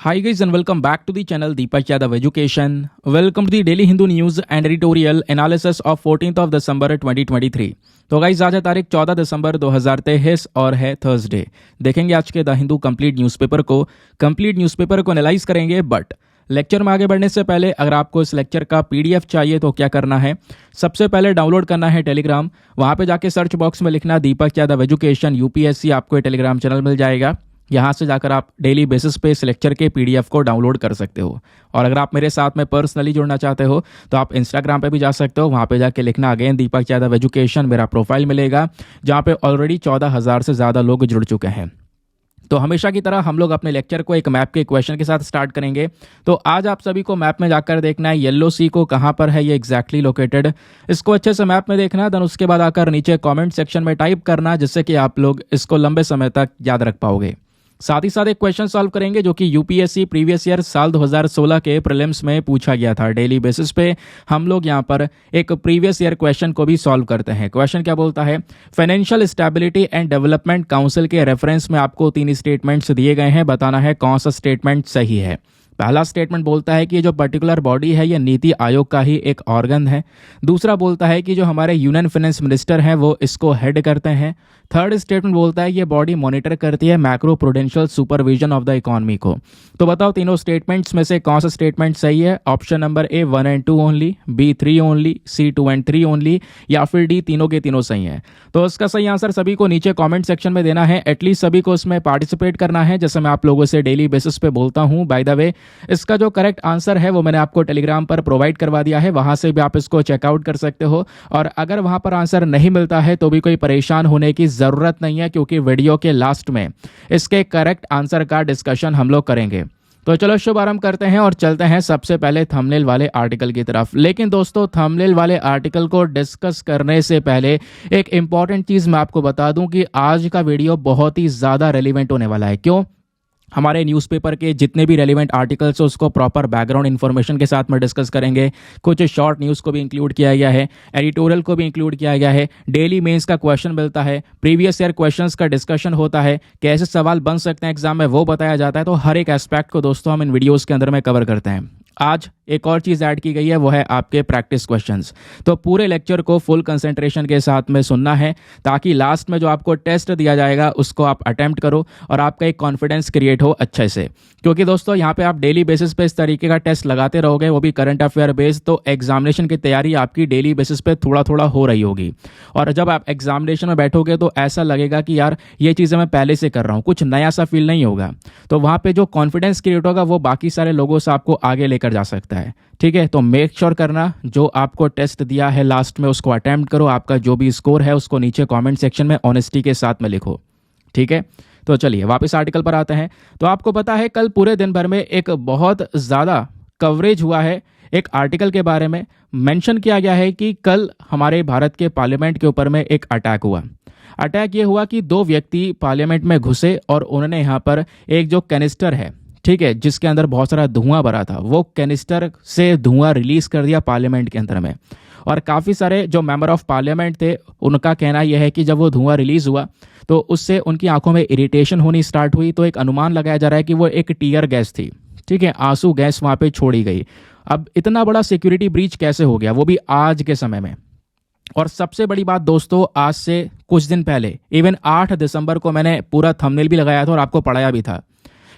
Hi guys and welcome back to the channel Deepak Yadav Education. Welcome to the Daily Hindu News and Editorial Analysis of 14th of December 2023. तो guys आज है तारीख 14 दिसंबर 2023 और है Thursday. देखेंगे आज के द हिंदू कंप्लीट न्यूज़पेपर को एनालाइज करेंगे। बट लेक्चर में आगे बढ़ने से पहले अगर आपको इस लेक्चर का पीडीएफ चाहिए तो क्या करना है, सबसे पहले डाउनलोड करना है टेलीग्राम। वहाँ पे जाके सर्च बॉक्स में लिखना दीपक यादव एजुकेशन यूपीएससी, आपको टेलीग्राम चैनल मिल जाएगा। यहाँ से जाकर आप डेली बेसिस पे इस लेक्चर के पीडीएफ को डाउनलोड कर सकते हो। और अगर आप मेरे साथ में पर्सनली जुड़ना चाहते हो तो आप इंस्टाग्राम पे भी जा सकते हो। वहाँ पे जाके लिखना अगेन दीपक यादव एजुकेशन, मेरा प्रोफाइल मिलेगा जहाँ पे ऑलरेडी 14,000 से ज़्यादा लोग जुड़ चुके हैं। तो हमेशा की तरह हम लोग अपने लेक्चर को एक मैप के क्वेश्चन के साथ स्टार्ट करेंगे। तो आज आप सभी को मैप में जाकर देखना है येलो सी को कहाँ पर है ये एग्जैक्टली लोकेटेड, इसको अच्छे से मैप में देखना। देन उसके बाद आकर नीचे कमेंट सेक्शन में टाइप करना, जिससे कि आप लोग इसको लंबे समय तक याद रख पाओगे। साथ ही साथ एक क्वेश्चन सॉल्व करेंगे जो कि यूपीएससी प्रीवियस ईयर साल 2016 के प्रीलिम्स में पूछा गया था। डेली बेसिस पे हम लोग यहाँ पर एक प्रीवियस ईयर क्वेश्चन को भी सॉल्व करते हैं। क्वेश्चन क्या बोलता है, financial stability and development council के रेफरेंस में आपको 3 स्टेटमेंट्स दिए गए हैं, बताना है कौन सा स्टेटमेंट सही है। पहला स्टेटमेंट बोलता है कि ये जो पर्टिकुलर बॉडी है ये नीति आयोग का ही एक ऑर्गन है। दूसरा बोलता है कि जो हमारे यूनियन फाइनेंस मिनिस्टर हैं वो इसको हेड करते हैं। थर्ड स्टेटमेंट बोलता है ये बॉडी मॉनिटर करती है macro prudential supervision of the economy को। तो बताओ तीनों स्टेटमेंट्स में से कौन सा स्टेटमेंट सही है। Option number A 1 and 2 only, B 3 only, C 2 and 3 only, या फिर डी तीनों के तीनों सही हैं। तो इसका सही आंसर सभी को नीचे कॉमेंट सेक्शन में देना है। एटलीस्ट सभी को इसमें पार्टिसिपेट करना है, जैसे मैं आप लोगों से डेली बेसिस पे बोलता हूँ। बाय द वे इसका जो करेक्ट आंसर है वो मैंने आपको टेलीग्राम पर प्रोवाइड करवा दिया है, वहां से भी आप इसको चेकआउट कर सकते हो। और अगर वहां पर आंसर नहीं मिलता है तो भी कोई परेशान होने की जरूरत नहीं है, क्योंकि वीडियो के लास्ट में इसके करेक्ट आंसर का डिस्कशन हम लोग करेंगे। तो चलो शुभारंभ करते हैं और चलते हैं सबसे पहले थंबनेल वाले आर्टिकल की तरफ। लेकिन दोस्तों थंबनेल वाले आर्टिकल को डिस्कस करने से पहले एक इंपॉर्टेंट चीज मैं आपको बता दूं कि आज का वीडियो बहुत ही ज्यादा रेलिवेंट होने वाला है। क्यों? हमारे न्यूज़पेपर के जितने भी रेलिवेंट आर्टिकल्स हैं उसको प्रॉपर बैकग्राउंड इन्फॉर्मेशन के साथ में डिस्कस करेंगे। कुछ शॉर्ट न्यूज़ को भी इंक्लूड किया गया है, एडिटोरियल को भी इंक्लूड किया गया है, डेली मेंस का क्वेश्चन मिलता है, प्रीवियस ईयर क्वेश्चंस का डिस्कशन होता है, कैसे सवाल बन सकते हैं एग्जाम में वो बताया जाता है। तो हर एक एस्पेक्ट को दोस्तों हम इन वीडियोज़ के अंदर में कवर करते हैं। आज एक और चीज़ ऐड की गई है, वो है आपके प्रैक्टिस क्वेश्चंस। तो पूरे लेक्चर को फुल कंसंट्रेशन के साथ में सुनना है, ताकि लास्ट में जो आपको टेस्ट दिया जाएगा उसको आप अटेम्प्ट करो और आपका एक कॉन्फिडेंस क्रिएट हो अच्छे से। क्योंकि दोस्तों यहाँ पे आप डेली बेसिस पे इस तरीके का टेस्ट लगाते रहोगे, वो भी करंट अफेयर बेस्ड, तो एग्जामिनेशन की तैयारी आपकी डेली बेसिस पे थोड़ा थोड़ा हो रही होगी। और जब आप एग्जामिनेशन में बैठोगे तो ऐसा लगेगा कि यार ये चीज़ें मैं पहले से कर रहा हूँ, कुछ नया सा फील नहीं होगा। तो वहाँ पे जो कॉन्फिडेंस क्रिएट होगा वो बाकी सारे लोगों से आपको आगे लेकर जा सकता है। ठीक है, तो मेक श्योर करना जो आपको टेस्ट दिया है लास्ट में उसको अटेम्प्ट करो। आपका जो भी स्कोर है उसको नीचे कमेंट सेक्शन में ऑनेस्टी के साथ में लिखो। ठीक है, तो चलिए वापस आर्टिकल पर आते हैं। तो आपको पता है कल पूरे दिन भर में एक बहुत ज़्यादा कवरेज हुआ है। एक आर्टिकल के बारे में मेंशन किया गया है कि कल हमारे भारत के पार्लियामेंट के ऊपर में एक अटैक हुआ। अटैक ये हुआ कि 2 व्यक्ति पार्लियामेंट में घुसे और उन्होंने यहाँ पर एक जो कैनिस्टर है, ठीक है, जिसके अंदर बहुत सारा धुआं भरा था, वो कैनिस्टर से धुआं रिलीज कर दिया पार्लियामेंट के अंदर में। और काफ़ी सारे जो मेंबर ऑफ पार्लियामेंट थे उनका कहना यह है कि जब वो धुआं रिलीज हुआ तो उससे उनकी आंखों में इरिटेशन होनी स्टार्ट हुई। तो एक अनुमान लगाया जा रहा है कि वो एक टीयर गैस थी, ठीक है, आंसू गैस वहाँ पे छोड़ी गई। अब इतना बड़ा सिक्योरिटी ब्रीच कैसे हो गया, वो भी आज के समय में। और सबसे बड़ी बात दोस्तों, आज से कुछ दिन पहले इवन 8 दिसंबर को मैंने पूरा थंबनेल भी लगाया था और आपको पढ़ाया भी था,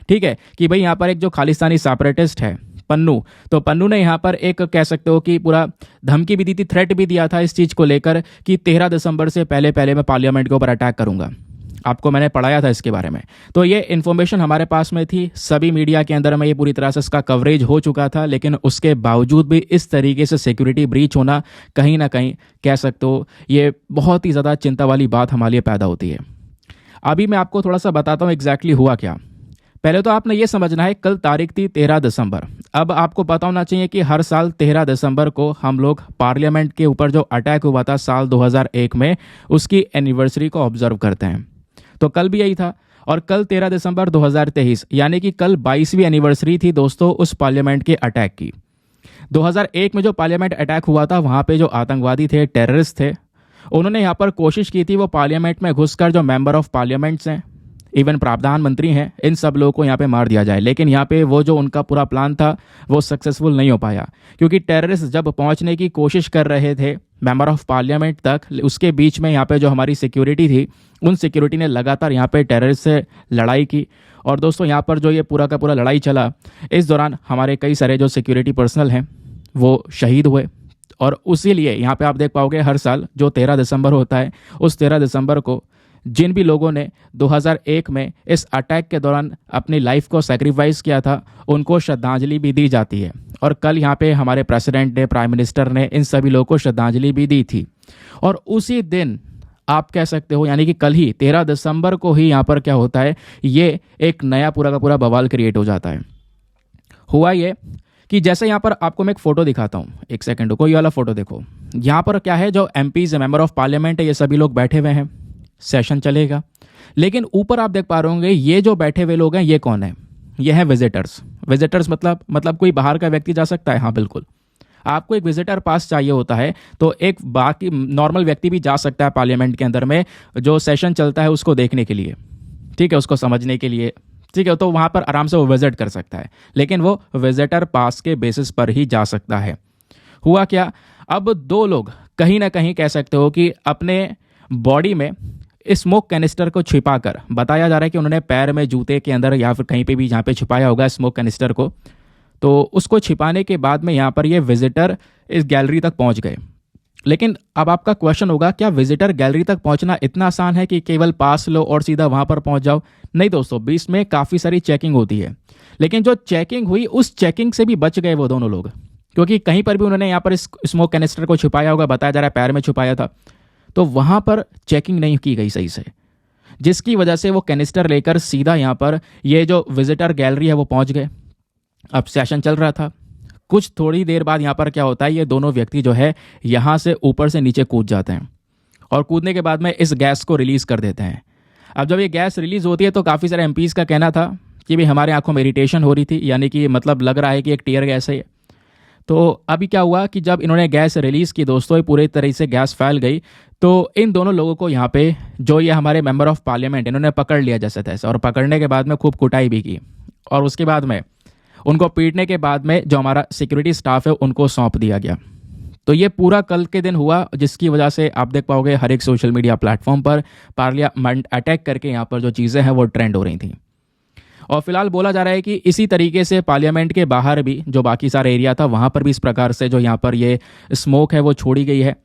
ठीक है, कि भाई यहाँ पर एक जो खालिस्तानी सेपरेटिस्ट है पन्नू, तो पन्नू ने यहाँ पर एक कह सकते हो कि पूरा धमकी भी दी थी, थ्रेट भी दिया था इस चीज़ को लेकर कि 13 दिसंबर से पहले मैं पार्लियामेंट के ऊपर अटैक करूंगा। आपको मैंने पढ़ाया था इसके बारे में। तो ये इन्फॉर्मेशन हमारे पास में थी, सभी मीडिया के अंदर में ये पूरी तरह से इसका कवरेज हो चुका था, लेकिन उसके बावजूद भी इस तरीके से सिक्योरिटी ब्रीच होना कहीं ना कहीं कह सकते हो ये बहुत ही ज़्यादा चिंता वाली बात हमारे लिए पैदा होती है। अभी मैं आपको थोड़ा सा बताता हूँ एग्जैक्टली हुआ क्या। पहले तो आपने ये समझना है कल तारीख थी 13 दिसंबर। अब आपको पता होना चाहिए कि हर साल 13 दिसंबर को हम लोग पार्लियामेंट के ऊपर जो अटैक हुआ था साल 2001 में, उसकी एनिवर्सरी को ऑब्जर्व करते हैं। तो कल भी यही था और कल 13 दिसंबर 2023 यानी कि कल 22वीं एनिवर्सरी थी दोस्तों उस पार्लियामेंट के अटैक की। 2001 में जो पार्लियामेंट अटैक हुआ था वहाँ पे जो आतंकवादी थे, टेररिस्ट थे, उन्होंने यहाँ पर कोशिश की थी वो पार्लियामेंट में घुसकर जो मेंबर ऑफ पार्लियामेंट्स हैं, इवन प्रधानमंत्री हैं, इन सब लोगों को यहाँ पे मार दिया जाए। लेकिन यहाँ पे वो जो उनका पूरा प्लान था वो सक्सेसफुल नहीं हो पाया, क्योंकि टेररिस्ट जब पहुँचने की कोशिश कर रहे थे मेंबर ऑफ पार्लियामेंट तक, उसके बीच में यहाँ पे जो हमारी सिक्योरिटी थी, उन सिक्योरिटी ने लगातार यहाँ पे टेररिस्ट से लड़ाई की। और दोस्तों यहाँ पर जो ये पूरा का पूरा लड़ाई चला, इस दौरान हमारे कई सारे जो सिक्योरिटी पर्सनल हैं वो शहीद हुए। और उसी लिए यहाँ पे आप देख पाओगे हर साल जो 13 दिसंबर होता है, उस 13 दिसंबर को जिन भी लोगों ने 2001 में इस अटैक के दौरान अपनी लाइफ को सेक्रीफाइस किया था, उनको श्रद्धांजलि भी दी जाती है। और कल यहाँ पे हमारे प्रेसिडेंट ने, प्राइम मिनिस्टर ने इन सभी लोगों को श्रद्धांजलि भी दी थी। और उसी दिन आप कह सकते हो, यानी कि कल ही 13 दिसंबर को ही यहाँ पर क्या होता है, ये एक नया पूरा का पूरा बवाल क्रिएट हो जाता है। हुआ ये कि जैसे यहाँ पर आपको मैं एक फ़ोटो दिखाता हूँ, एक सेकंड को, ये वाला फ़ोटो देखो। यहाँ पर क्या है, जो एमपीज मेंबर ऑफ पार्लियामेंट है, ये सभी लोग बैठे हुए हैं, सेशन चलेगा। लेकिन ऊपर आप देख पा रहे होंगे ये जो बैठे हुए लोग हैं ये कौन है, ये हैं विजिटर्स। विजिटर्स मतलब कोई बाहर का व्यक्ति जा सकता है? हाँ बिल्कुल, आपको एक विजिटर पास चाहिए होता है, तो एक बाकी नॉर्मल व्यक्ति भी जा सकता है पार्लियामेंट के अंदर में जो सेशन चलता है उसको देखने के लिए, ठीक है, उसको समझने के लिए, ठीक है, तो वहाँ पर आराम से वो विजिट कर सकता है। लेकिन वो विजिटर पास के बेसिस पर ही जा सकता है। हुआ क्या, अब दो लोग कहीं ना कहीं कह सकते हो कि अपने बॉडी में स्मोक कैनिस्टर को छिपाकर, बताया जा रहा है कि उन्होंने पैर में, जूते के अंदर या फिर कहीं पे भी जहाँ पे छिपाया होगा स्मोक कैनिस्टर को, तो उसको छिपाने के बाद में यहाँ पर ये विजिटर इस गैलरी तक पहुँच गए। लेकिन अब आपका क्वेश्चन होगा, क्या विजिटर गैलरी तक पहुंचना इतना आसान है कि केवल पास लो और सीधा वहां पर पहुंच जाओ? नहीं दोस्तों, बीच में काफ़ी सारी चेकिंग होती है। लेकिन जो चेकिंग हुई, उस चेकिंग से भी बच गए वो दोनों लोग, क्योंकि कहीं पर भी उन्होंने यहाँ पर इस स्मोक कैनिस्टर को छुपाया होगा, बताया जा रहा है पैर में छुपाया था, तो वहाँ पर चेकिंग नहीं की गई सही से, जिसकी वजह से वो कैनिस्टर लेकर सीधा यहाँ पर ये जो विजिटर गैलरी है वो पहुँच गए। अब सेशन चल रहा था, कुछ थोड़ी देर बाद यहाँ पर क्या होता है, ये दोनों व्यक्ति जो है यहाँ से ऊपर से नीचे कूद जाते हैं और कूदने के बाद में इस गैस को रिलीज़ कर देते हैं। अब जब ये गैस रिलीज़ होती है तो काफ़ी सारे एमपीज़ का कहना था कि भाई हमारे आंखों में इरिटेशन हो रही थी, यानी कि मतलब लग रहा है कि एक टीयर गैस है ये। तो अभी क्या हुआ कि जब इन्होंने गैस रिलीज़ की दोस्तों, पूरी तरह से गैस फैल गई, तो इन दोनों लोगों को यहाँ पे जो ये हमारे मेंबर ऑफ पार्लियामेंट, इन्होंने पकड़ लिया जैसे तैसे, और पकड़ने के बाद में खूब कुटाई भी की, और उसके बाद में उनको पीटने के बाद में जो हमारा सिक्योरिटी स्टाफ है उनको सौंप दिया गया। तो ये पूरा कल के दिन हुआ, जिसकी वजह से आप देख पाओगे हर एक सोशल मीडिया प्लेटफॉर्म पर पार्लियामेंट अटैक करके यहाँ पर जो चीज़ें हैं वो ट्रेंड हो रही थी। और फिलहाल बोला जा रहा है कि इसी तरीके से पार्लियामेंट के बाहर भी जो बाकी सारा एरिया था वहाँ पर भी इस प्रकार से जो यहाँ पर ये स्मोक है वो छोड़ी गई है,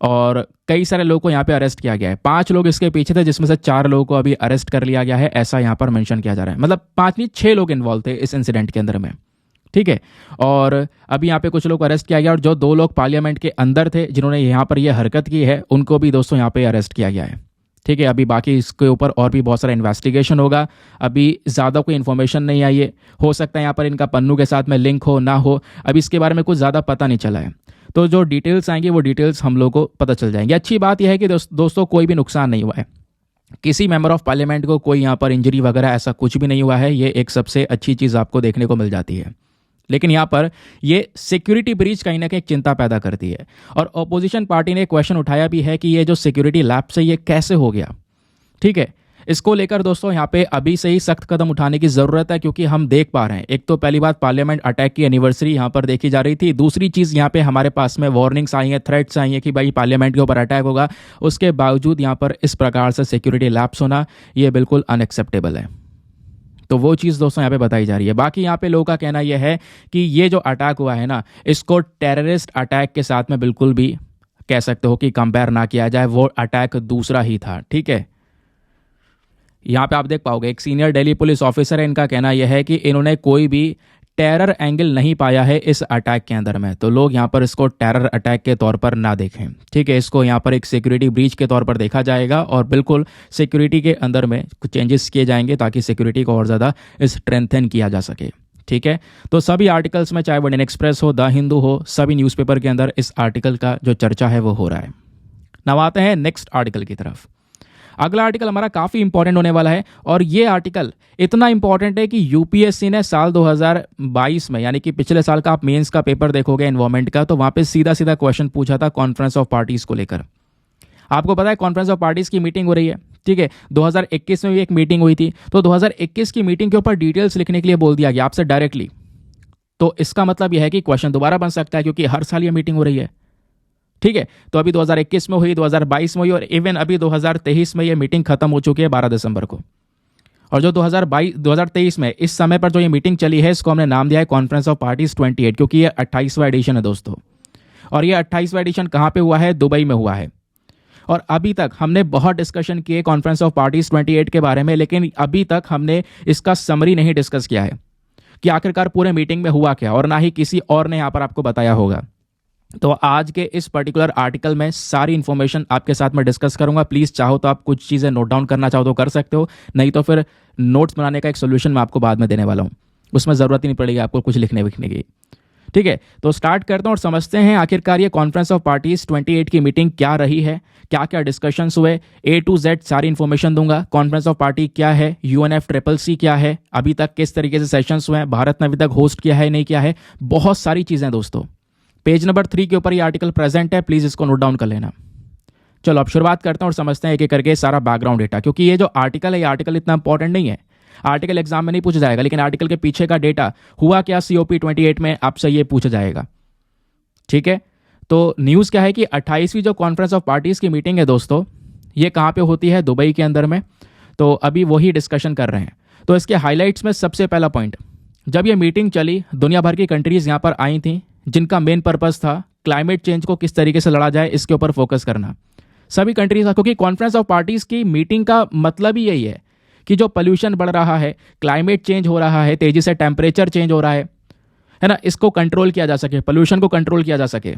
और कई सारे लोगों को यहाँ पे अरेस्ट किया गया है। 5 लोग इसके पीछे थे, जिसमें से 4 लोगों को अभी अरेस्ट कर लिया गया है, ऐसा यहाँ पर मेंशन किया जा रहा है। मतलब 5 नहीं 6 लोग इन्वॉल्व थे इस इंसिडेंट के अंदर में, ठीक है। और अभी यहाँ पे कुछ लोग अरेस्ट किया गया, और जो 2 लोग पार्लियामेंट के अंदर थे जिन्होंने यहाँ पर यह हरकत की है, उनको भी दोस्तों यहाँ पे अरेस्ट किया गया है, ठीक है। अभी बाकी इसके ऊपर और भी बहुत सारा इन्वेस्टिगेशन होगा, अभी ज़्यादा कोई इन्फॉर्मेशन नहीं आई है। हो सकता है यहाँ पर इनका पन्नू के साथ में लिंक हो ना हो, अभी इसके बारे में कुछ ज़्यादा पता नहीं चला है। तो जो डिटेल्स आएंगी वो डिटेल्स हम लोग को पता चल जाएंगी। अच्छी बात यह है कि दोस्तों कोई भी नुकसान नहीं हुआ है, किसी मेंबर ऑफ पार्लियामेंट को कोई यहाँ पर इंजरी वगैरह ऐसा कुछ भी नहीं हुआ है। ये एक सबसे अच्छी चीज़ आपको देखने को मिल जाती है। लेकिन यहाँ पर ये सिक्योरिटी ब्रीच कहीं ना कहीं चिंता पैदा करती है, और ऑपोजिशन पार्टी ने क्वेश्चन उठाया भी है कि ये जो सिक्योरिटी लैप्स है ये कैसे हो गया, ठीक है। इसको लेकर दोस्तों यहाँ पे अभी से ही सख्त कदम उठाने की ज़रूरत है, क्योंकि हम देख पा रहे हैं, एक तो पहली बात पार्लियामेंट अटैक की एनिवर्सरी यहाँ पर देखी जा रही थी, दूसरी चीज़ यहाँ पे हमारे पास में वार्निंग्स आई हैं, थ्रेट्स आई हैं कि भाई पार्लियामेंट के ऊपर अटैक होगा, उसके बावजूद यहाँ पर इस प्रकार से सिक्योरिटी लैप्स होना ये बिल्कुल अनएक्सेप्टेबल है। तो वो चीज़ दोस्तों यहाँ पे बताई जा रही है। बाकी यहाँ पे लोगों का कहना यह है कि ये जो अटैक हुआ है ना, इसको टेररिस्ट अटैक के साथ में बिल्कुल भी कह सकते हो कि कंपेयर ना किया जाए, वो अटैक दूसरा ही था, ठीक है। यहाँ पे आप देख पाओगे एक सीनियर दिल्ली पुलिस ऑफिसर है, इनका कहना यह है कि इन्होंने कोई भी टेरर एंगल नहीं पाया है इस अटैक के अंदर में, तो लोग यहाँ पर इसको टेरर अटैक के तौर पर ना देखें, ठीक है। इसको यहाँ पर एक सिक्योरिटी ब्रीच के तौर पर देखा जाएगा, और बिल्कुल सिक्योरिटी के अंदर में कुछ चेंजेस किए जाएंगे ताकि सिक्योरिटी को और ज़्यादा स्ट्रेंथन किया जा सके, ठीक है। तो सभी आर्टिकल्स में, चाहे वो इंडियन एक्सप्रेस हो, द हिंदू हो, सभी न्यूज़पेपर के अंदर इस आर्टिकल का जो चर्चा है वो हो रहा है। now आते हैं नेक्स्ट आर्टिकल की तरफ। अगला आर्टिकल हमारा काफ़ी इंपॉर्टेंट होने वाला है, और ये आर्टिकल इतना इंपॉर्टेंट है कि यूपीएससी ने साल 2022 में, यानी कि पिछले साल का आप मेंस का पेपर देखोगे एनवायरमेंट का, तो वहाँ पे सीधा सीधा क्वेश्चन पूछा था कॉन्फ्रेंस ऑफ पार्टीज को लेकर। आपको पता है कॉन्फ्रेंस ऑफ पार्टीज की मीटिंग हो रही है, ठीक है। 2021 में भी एक मीटिंग हुई थी, तो 2021 की मीटिंग के ऊपर डिटेल्स लिखने के लिए बोल दिया गया आपसे डायरेक्टली। तो इसका मतलब यह है कि क्वेश्चन दोबारा बन सकता है, क्योंकि हर साल ये मीटिंग हो रही है, ठीक है। तो अभी 2021 में हुई, 2022 में हुई, और इवन अभी 2023 में ये मीटिंग खत्म हो चुकी है 12 दिसंबर को। और जो 2023 में इस समय पर जो ये मीटिंग चली है, इसको हमने नाम दिया है कॉन्फ्रेंस ऑफ पार्टीज 28, क्योंकि ये 28वां एडिशन है दोस्तों। और ये 28वां एडिशन कहाँ पे हुआ है? दुबई में हुआ है। और अभी तक हमने बहुत डिस्कशन किए कॉन्फ्रेंस ऑफ पार्टीज 28 के बारे में, लेकिन अभी तक हमने इसका समरी नहीं डिस्कस किया है कि आखिरकार पूरे मीटिंग में हुआ क्या, और ना ही किसी और ने यहाँ पर आपको बताया होगा। तो आज के इस पर्टिकुलर आर्टिकल में सारी इन्फॉर्मेशन आपके साथ में डिस्कस करूंगा। प्लीज़ चाहो तो आप कुछ चीज़ें नोट डाउन करना चाहो तो कर सकते हो, नहीं तो फिर नोट्स बनाने का एक सोल्यूशन मैं आपको बाद में देने वाला हूँ, उसमें ज़रूरत ही नहीं पड़ेगी आपको कुछ लिखने विखने की, ठीक है। तो स्टार्ट करते हैं और समझते हैं आखिरकार ये कॉन्फ्रेंस ऑफ पार्टीज 28 की मीटिंग क्या रही है, क्या क्या डिस्कशंस हुए, A to Z सारी इन्फॉर्मेशन दूंगा। कॉन्फ्रेंस ऑफ पार्टी क्या है, UNFCCC क्या है, अभी तक किस तरीके से सेशंस हुए हैं, भारत ने अभी तक होस्ट किया है नहीं किया है, बहुत सारी चीज़ें दोस्तों। पेज नंबर 3 के ऊपर ये आर्टिकल प्रेजेंट है, प्लीज़ इसको नोट डाउन कर लेना। चलो अब शुरुआत करते हैं और समझते हैं एक एक करके सारा बैकग्राउंड डेटा, क्योंकि ये जो आर्टिकल है, ये आर्टिकल इतना इंपॉर्टेंट नहीं है, आर्टिकल एग्जाम में नहीं पूछा जाएगा, लेकिन आर्टिकल के पीछे का डेटा हुआ क्या COP 28 में आपसे ये पूछा जाएगा, ठीक है। तो न्यूज़ क्या है कि 28वीं जो कॉन्फ्रेंस ऑफ पार्टीज की मीटिंग है दोस्तों, ये कहाँ पे होती है? दुबई के अंदर में। तो अभी वही डिस्कशन कर रहे हैं। तो इसके हाईलाइट्स में सबसे पहला पॉइंट, जब ये मीटिंग चली, दुनिया भर की कंट्रीज यहाँ पर आई थी, जिनका मेन पर्पस था क्लाइमेट चेंज को किस तरीके से लड़ा जाए, इसके ऊपर फोकस करना सभी कंट्रीज का, क्योंकि कॉन्फ्रेंस ऑफ पार्टीज की मीटिंग का मतलब ही यही है कि जो पोल्यूशन बढ़ रहा है, क्लाइमेट चेंज हो रहा है, तेजी से टेम्परेचर चेंज हो रहा है ना, इसको कंट्रोल किया जा सके, पोल्यूशन को कंट्रोल किया जा सके।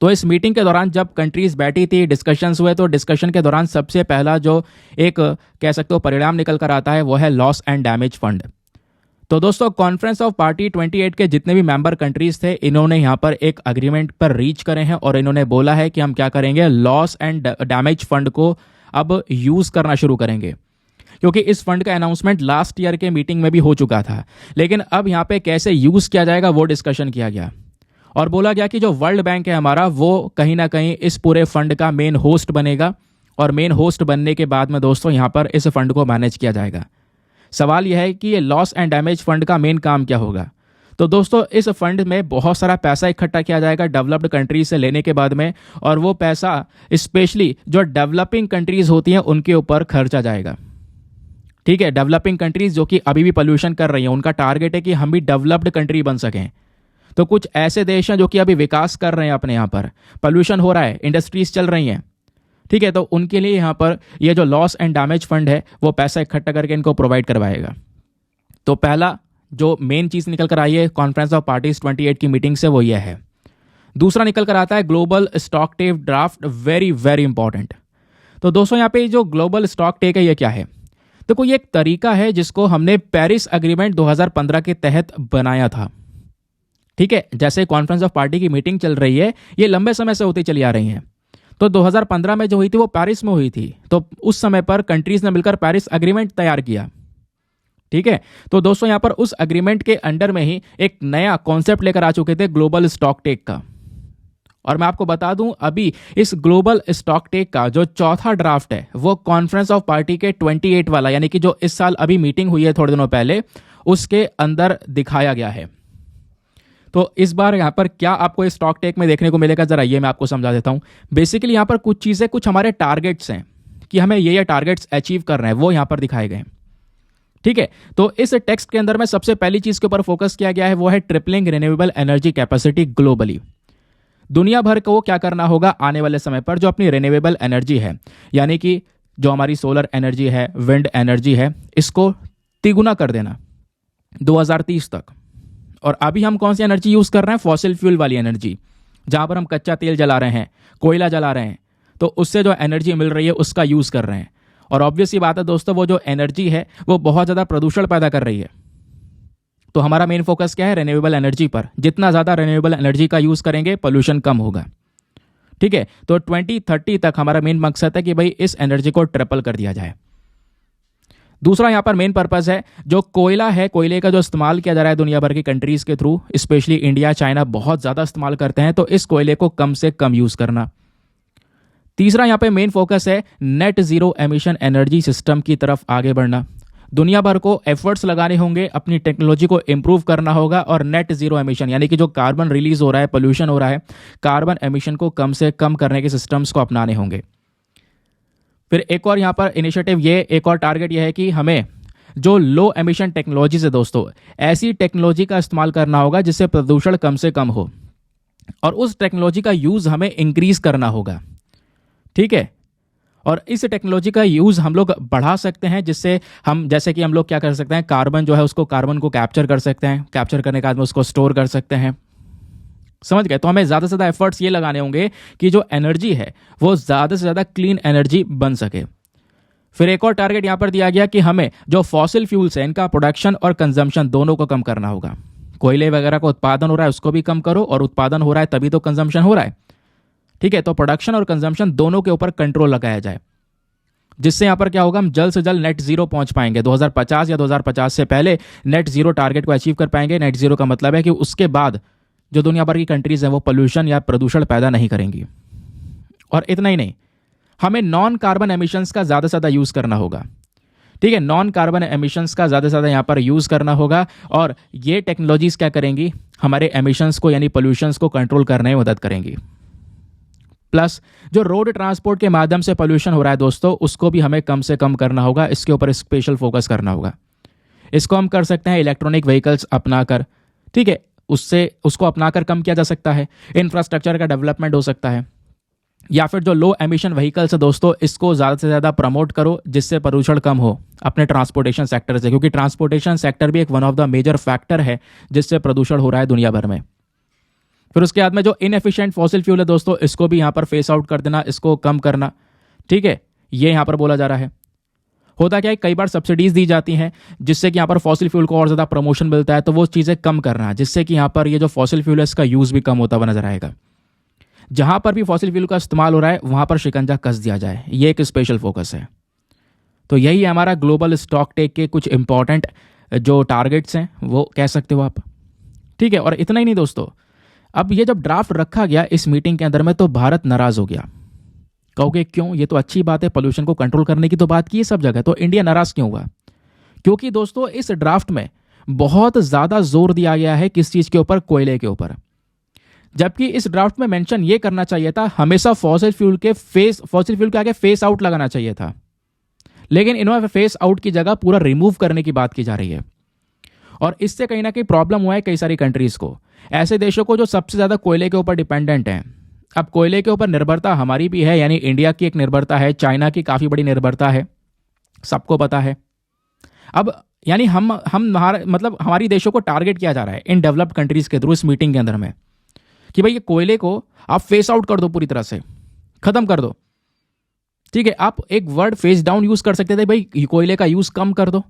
तो इस मीटिंग के दौरान जब कंट्रीज बैठी थी, डिस्कशंस हुए, तो डिस्कशन के दौरान सबसे पहला जो एक कह सकते हो परिणाम निकल कर आता है, वो है लॉस एंड डैमेज फंड। तो दोस्तों कॉन्फ्रेंस ऑफ पार्टी 28 के जितने भी मेंबर कंट्रीज थे, इन्होंने यहाँ पर एक अग्रीमेंट पर रीच करे हैं और इन्होंने बोला है कि हम क्या करेंगे, लॉस एंड डैमेज फंड को अब यूज करना शुरू करेंगे। क्योंकि इस फंड का अनाउंसमेंट लास्ट ईयर के मीटिंग में भी हो चुका था, लेकिन अब यहाँ पे कैसे यूज किया जाएगा वो डिस्कशन किया गया और बोला गया कि जो वर्ल्ड बैंक है हमारा, वो कहीं ना कहीं इस पूरे फंड का मेन होस्ट बनेगा, और मेन होस्ट बनने के बाद में दोस्तों यहाँ पर इस फंड को मैनेज किया जाएगा। सवाल यह है कि ये लॉस एंड डैमेज फंड का मेन काम क्या होगा? तो दोस्तों इस फंड में बहुत सारा पैसा इकट्ठा किया जाएगा डेवलप्ड कंट्रीज से लेने के बाद में, और वो पैसा स्पेशली जो डेवलपिंग कंट्रीज होती हैं उनके ऊपर खर्चा जाएगा, ठीक है। डेवलपिंग कंट्रीज जो कि अभी भी पोल्यूशन कर रही हैं, उनका टारगेट है कि हम भी डेवलप्ड कंट्री बन सकें। तो कुछ ऐसे देश हैं जो कि अभी विकास कर रहे हैं, अपने यहाँ पर पोल्यूशन हो रहा है, इंडस्ट्रीज चल रही हैं, ठीक है। तो उनके लिए यहाँ पर ये जो लॉस एंड डैमेज फंड है, वो पैसा इकट्ठा करके इनको प्रोवाइड करवाएगा। तो पहला जो मेन चीज़ निकल कर आई है कॉन्फ्रेंस ऑफ पार्टीज 28 की मीटिंग से, वो यह है। दूसरा निकल कर आता है global stock take draft, very very important. तो दोस्तों यहाँ पे जो ग्लोबल स्टॉक टेक है, ये क्या है? देखो ये एक तरीका है जिसको हमने पेरिस एग्रीमेंट 2015 के तहत बनाया था, ठीक है। जैसे कॉन्फ्रेंस ऑफ पार्टी की मीटिंग चल रही है, ये लंबे समय से होती चली आ रही हैं। तो 2015 में जो हुई थी वो पेरिस में हुई थी, तो उस समय पर कंट्रीज ने मिलकर पेरिस एग्रीमेंट तैयार किया, ठीक है। तो दोस्तों यहाँ पर उस एग्रीमेंट के अंडर में ही एक नया कॉन्सेप्ट लेकर आ चुके थे ग्लोबल स्टॉक टेक का। और मैं आपको बता दूं, अभी इस ग्लोबल स्टॉक टेक का जो चौथा ड्राफ्ट है, वो कॉन्फ्रेंस ऑफ पार्टी के 28 वाला, यानी कि जो इस साल अभी मीटिंग हुई है थोड़े दिनों पहले, उसके अंदर दिखाया गया है। तो इस बार यहाँ पर क्या आपको इस स्टॉक टेक में देखने को मिलेगा, जरा ये मैं आपको समझा देता हूँ। बेसिकली यहाँ पर कुछ चीज़ें, कुछ हमारे टारगेट्स हैं कि हमें ये टारगेट्स अचीव करना है, वो यहाँ पर दिखाए गए हैं, ठीक है। तो इस टेक्स्ट के अंदर में सबसे पहली चीज़ के ऊपर फोकस किया गया है, वो है tripling renewable energy capacity globally. दुनिया भर को क्या करना होगा आने वाले समय पर, जो अपनी रिन्यूएबल एनर्जी है, यानी कि जो हमारी सोलर एनर्जी है, विंड एनर्जी है, इसको तिगुना कर देना 2030 तक। और अभी हम कौन सी एनर्जी यूज़ कर रहे हैं? फॉसिल फ्यूल वाली एनर्जी, जहाँ पर हम कच्चा तेल जला रहे हैं, कोयला जला रहे हैं, तो उससे जो एनर्जी मिल रही है उसका यूज़ कर रहे हैं। और ऑब्वियस सी बात है दोस्तों, वो जो एनर्जी है वो बहुत ज़्यादा प्रदूषण पैदा कर रही है। तो हमारा मेन फोकस क्या है? रिन्यूएबल एनर्जी पर। जितना ज़्यादा रिन्यूएबल एनर्जी का यूज़ करेंगे, पोल्यूशन कम होगा, ठीक है। तो 2030 तक हमारा मेन मकसद है कि भाई इस एनर्जी को ट्रिपल कर दिया जाए। दूसरा यहाँ पर मेन पर्पस है, जो कोयला है, कोयले का जो इस्तेमाल किया जा रहा है दुनिया भर की कंट्रीज के थ्रू, स्पेशली इंडिया, चाइना बहुत ज़्यादा इस्तेमाल करते हैं, तो इस कोयले को कम से कम यूज़ करना। तीसरा यहाँ पे मेन फोकस है net zero emission energy system की तरफ आगे बढ़ना। दुनिया भर को एफर्ट्स लगाने होंगे, अपनी टेक्नोलॉजी को इम्प्रूव करना होगा और नेट जीरो एमिशन यानी कि जो कार्बन रिलीज हो रहा है, पोल्यूशन हो रहा है, कार्बन एमिशन को कम से कम करने के सिस्टम्स को अपनाने होंगे। फिर एक और यहाँ पर इनिशिएटिव एक और टारगेट ये है कि हमें जो लो एमिशन टेक्नोलॉजी है दोस्तों, ऐसी टेक्नोलॉजी का इस्तेमाल करना होगा जिससे प्रदूषण कम से कम हो और उस टेक्नोलॉजी का यूज़ हमें इंक्रीज करना होगा। ठीक है, और इस टेक्नोलॉजी का यूज़ हम लोग बढ़ा सकते हैं जिससे हम, जैसे कि हम लोग क्या कर सकते हैं, कार्बन जो है उसको, कार्बन को कैप्चर कर सकते हैं, कैप्चर करने के बाद में उसको स्टोर कर सकते हैं। समझ गए? तो हमें ज़्यादा से ज़्यादा एफर्ट्स ये लगाने होंगे कि जो एनर्जी है वो ज़्यादा से ज़्यादा क्लीन एनर्जी बन सके। फिर एक और टारगेट यहाँ पर दिया गया कि हमें जो फॉसिल फ्यूल्स हैं इनका प्रोडक्शन और कंजम्पशन दोनों को कम करना होगा। कोयले वगैरह का उत्पादन हो रहा है उसको भी कम करो, और उत्पादन हो रहा है तभी तो कंजम्पशन हो रहा है। ठीक है, तो प्रोडक्शन और कंजम्पशन दोनों के ऊपर कंट्रोल लगाया जाए, जिससे यहाँ पर क्या होगा, हम जल्द से जल्द नेट जीरो पहुंच पाएंगे। 2050 या 2050 से पहले नेट जीरो टारगेट को अचीव कर पाएंगे। नेट जीरो का मतलब है कि उसके बाद जो दुनिया भर की कंट्रीज हैं वो पोल्यूशन या प्रदूषण पैदा नहीं करेंगी। और इतना ही नहीं, हमें नॉन कार्बन एमिशंस का ज़्यादा से ज़्यादा यूज़ करना होगा। ठीक है, नॉन कार्बन एमिशंस का ज़्यादा से ज़्यादा यहाँ पर यूज़ करना होगा, और ये टेक्नोलॉजीज़ क्या करेंगी, हमारे एमिशंस को यानी पोल्यूशंस को कंट्रोल करने में मदद करेंगी। प्लस जो रोड ट्रांसपोर्ट के माध्यम से पोल्यूशन हो रहा है दोस्तों, उसको भी हमें कम से कम करना होगा, इसके ऊपर स्पेशल फोकस करना होगा। इसको हम कर सकते हैं इलेक्ट्रॉनिक व्हीकल्स अपनाकर। ठीक है, उसको अपनाकर कम किया जा सकता है। इंफ्रास्ट्रक्चर का डेवलपमेंट हो सकता है, या फिर जो लो एमिशन व्हीकल्स है दोस्तों, इसको ज़्यादा से ज़्यादा प्रमोट करो जिससे प्रदूषण कम हो अपने ट्रांसपोर्टेशन सेक्टर से, क्योंकि ट्रांसपोर्टेशन सेक्टर भी एक one of the major factor है जिससे प्रदूषण हो रहा है दुनिया भर में। फिर उसके बाद में जो इनएफिशिएंट फॉसिल फ्यूल है दोस्तों, इसको भी यहाँ पर फेस आउट कर देना, इसको कम करना। ठीक है, ये यहाँ पर बोला जा रहा है। होता क्या है, कई बार सब्सिडीज दी जाती हैं जिससे कि यहाँ पर फॉसिल फ्यूल को और ज़्यादा प्रमोशन मिलता है, तो वो चीज़ें कम करना, जिससे कि यहाँ पर ये जो फॉसिल फ्यूल है इसका यूज़ भी कम होता हुआ नजर आएगा। जहाँ पर भी फॉसिल फ्यूल का इस्तेमाल हो रहा है वहाँ पर शिकंजा कस दिया जाए, ये एक स्पेशल फोकस है। तो यही है हमारा ग्लोबल स्टॉक टेक के कुछ इंपॉर्टेंट जो टारगेट्स हैं, वो कह सकते हो आप। ठीक है, और इतना ही नहीं दोस्तों, अब ये जब ड्राफ्ट रखा गया इस मीटिंग के अंदर में, तो भारत नाराज हो गया। कहोगे क्यों, ये तो अच्छी बात है, पोल्यूशन को कंट्रोल करने की तो बात की है सब जगह, तो इंडिया नाराज क्यों हुआ? क्योंकि दोस्तों इस ड्राफ्ट में बहुत ज्यादा जोर दिया गया है किस चीज के ऊपर, कोयले के ऊपर। जबकि इस ड्राफ्ट में मेंशन ये करना चाहिए था, हमेशा फॉसिल फ्यूल के आगे फेस आउट लगाना चाहिए था, लेकिन इन्होंने फेस आउट की जगह पूरा रिमूव करने की बात की जा रही है। और इससे कहीं ना कहीं प्रॉब्लम हुआ है कई सारी कंट्रीज को, ऐसे देशों को जो सबसे ज्यादा कोयले के ऊपर डिपेंडेंट हैं। अब कोयले के ऊपर निर्भरता हमारी भी है, यानी इंडिया की एक निर्भरता है, चाइना की काफी बड़ी निर्भरता है, सबको पता है। अब यानी हम मतलब हमारी देशों को टारगेट किया जा रहा है इन डेवलप्ड कंट्रीज के थ्रू इस मीटिंग के अंदर में, कि भाई ये कोयले को आप फेस आउट कर दो, पूरी तरह से खत्म कर दो। ठीक है, आप एक वर्ड फेस डाउन यूज कर सकते थे, भाई कोयले का यूज कम कर दो,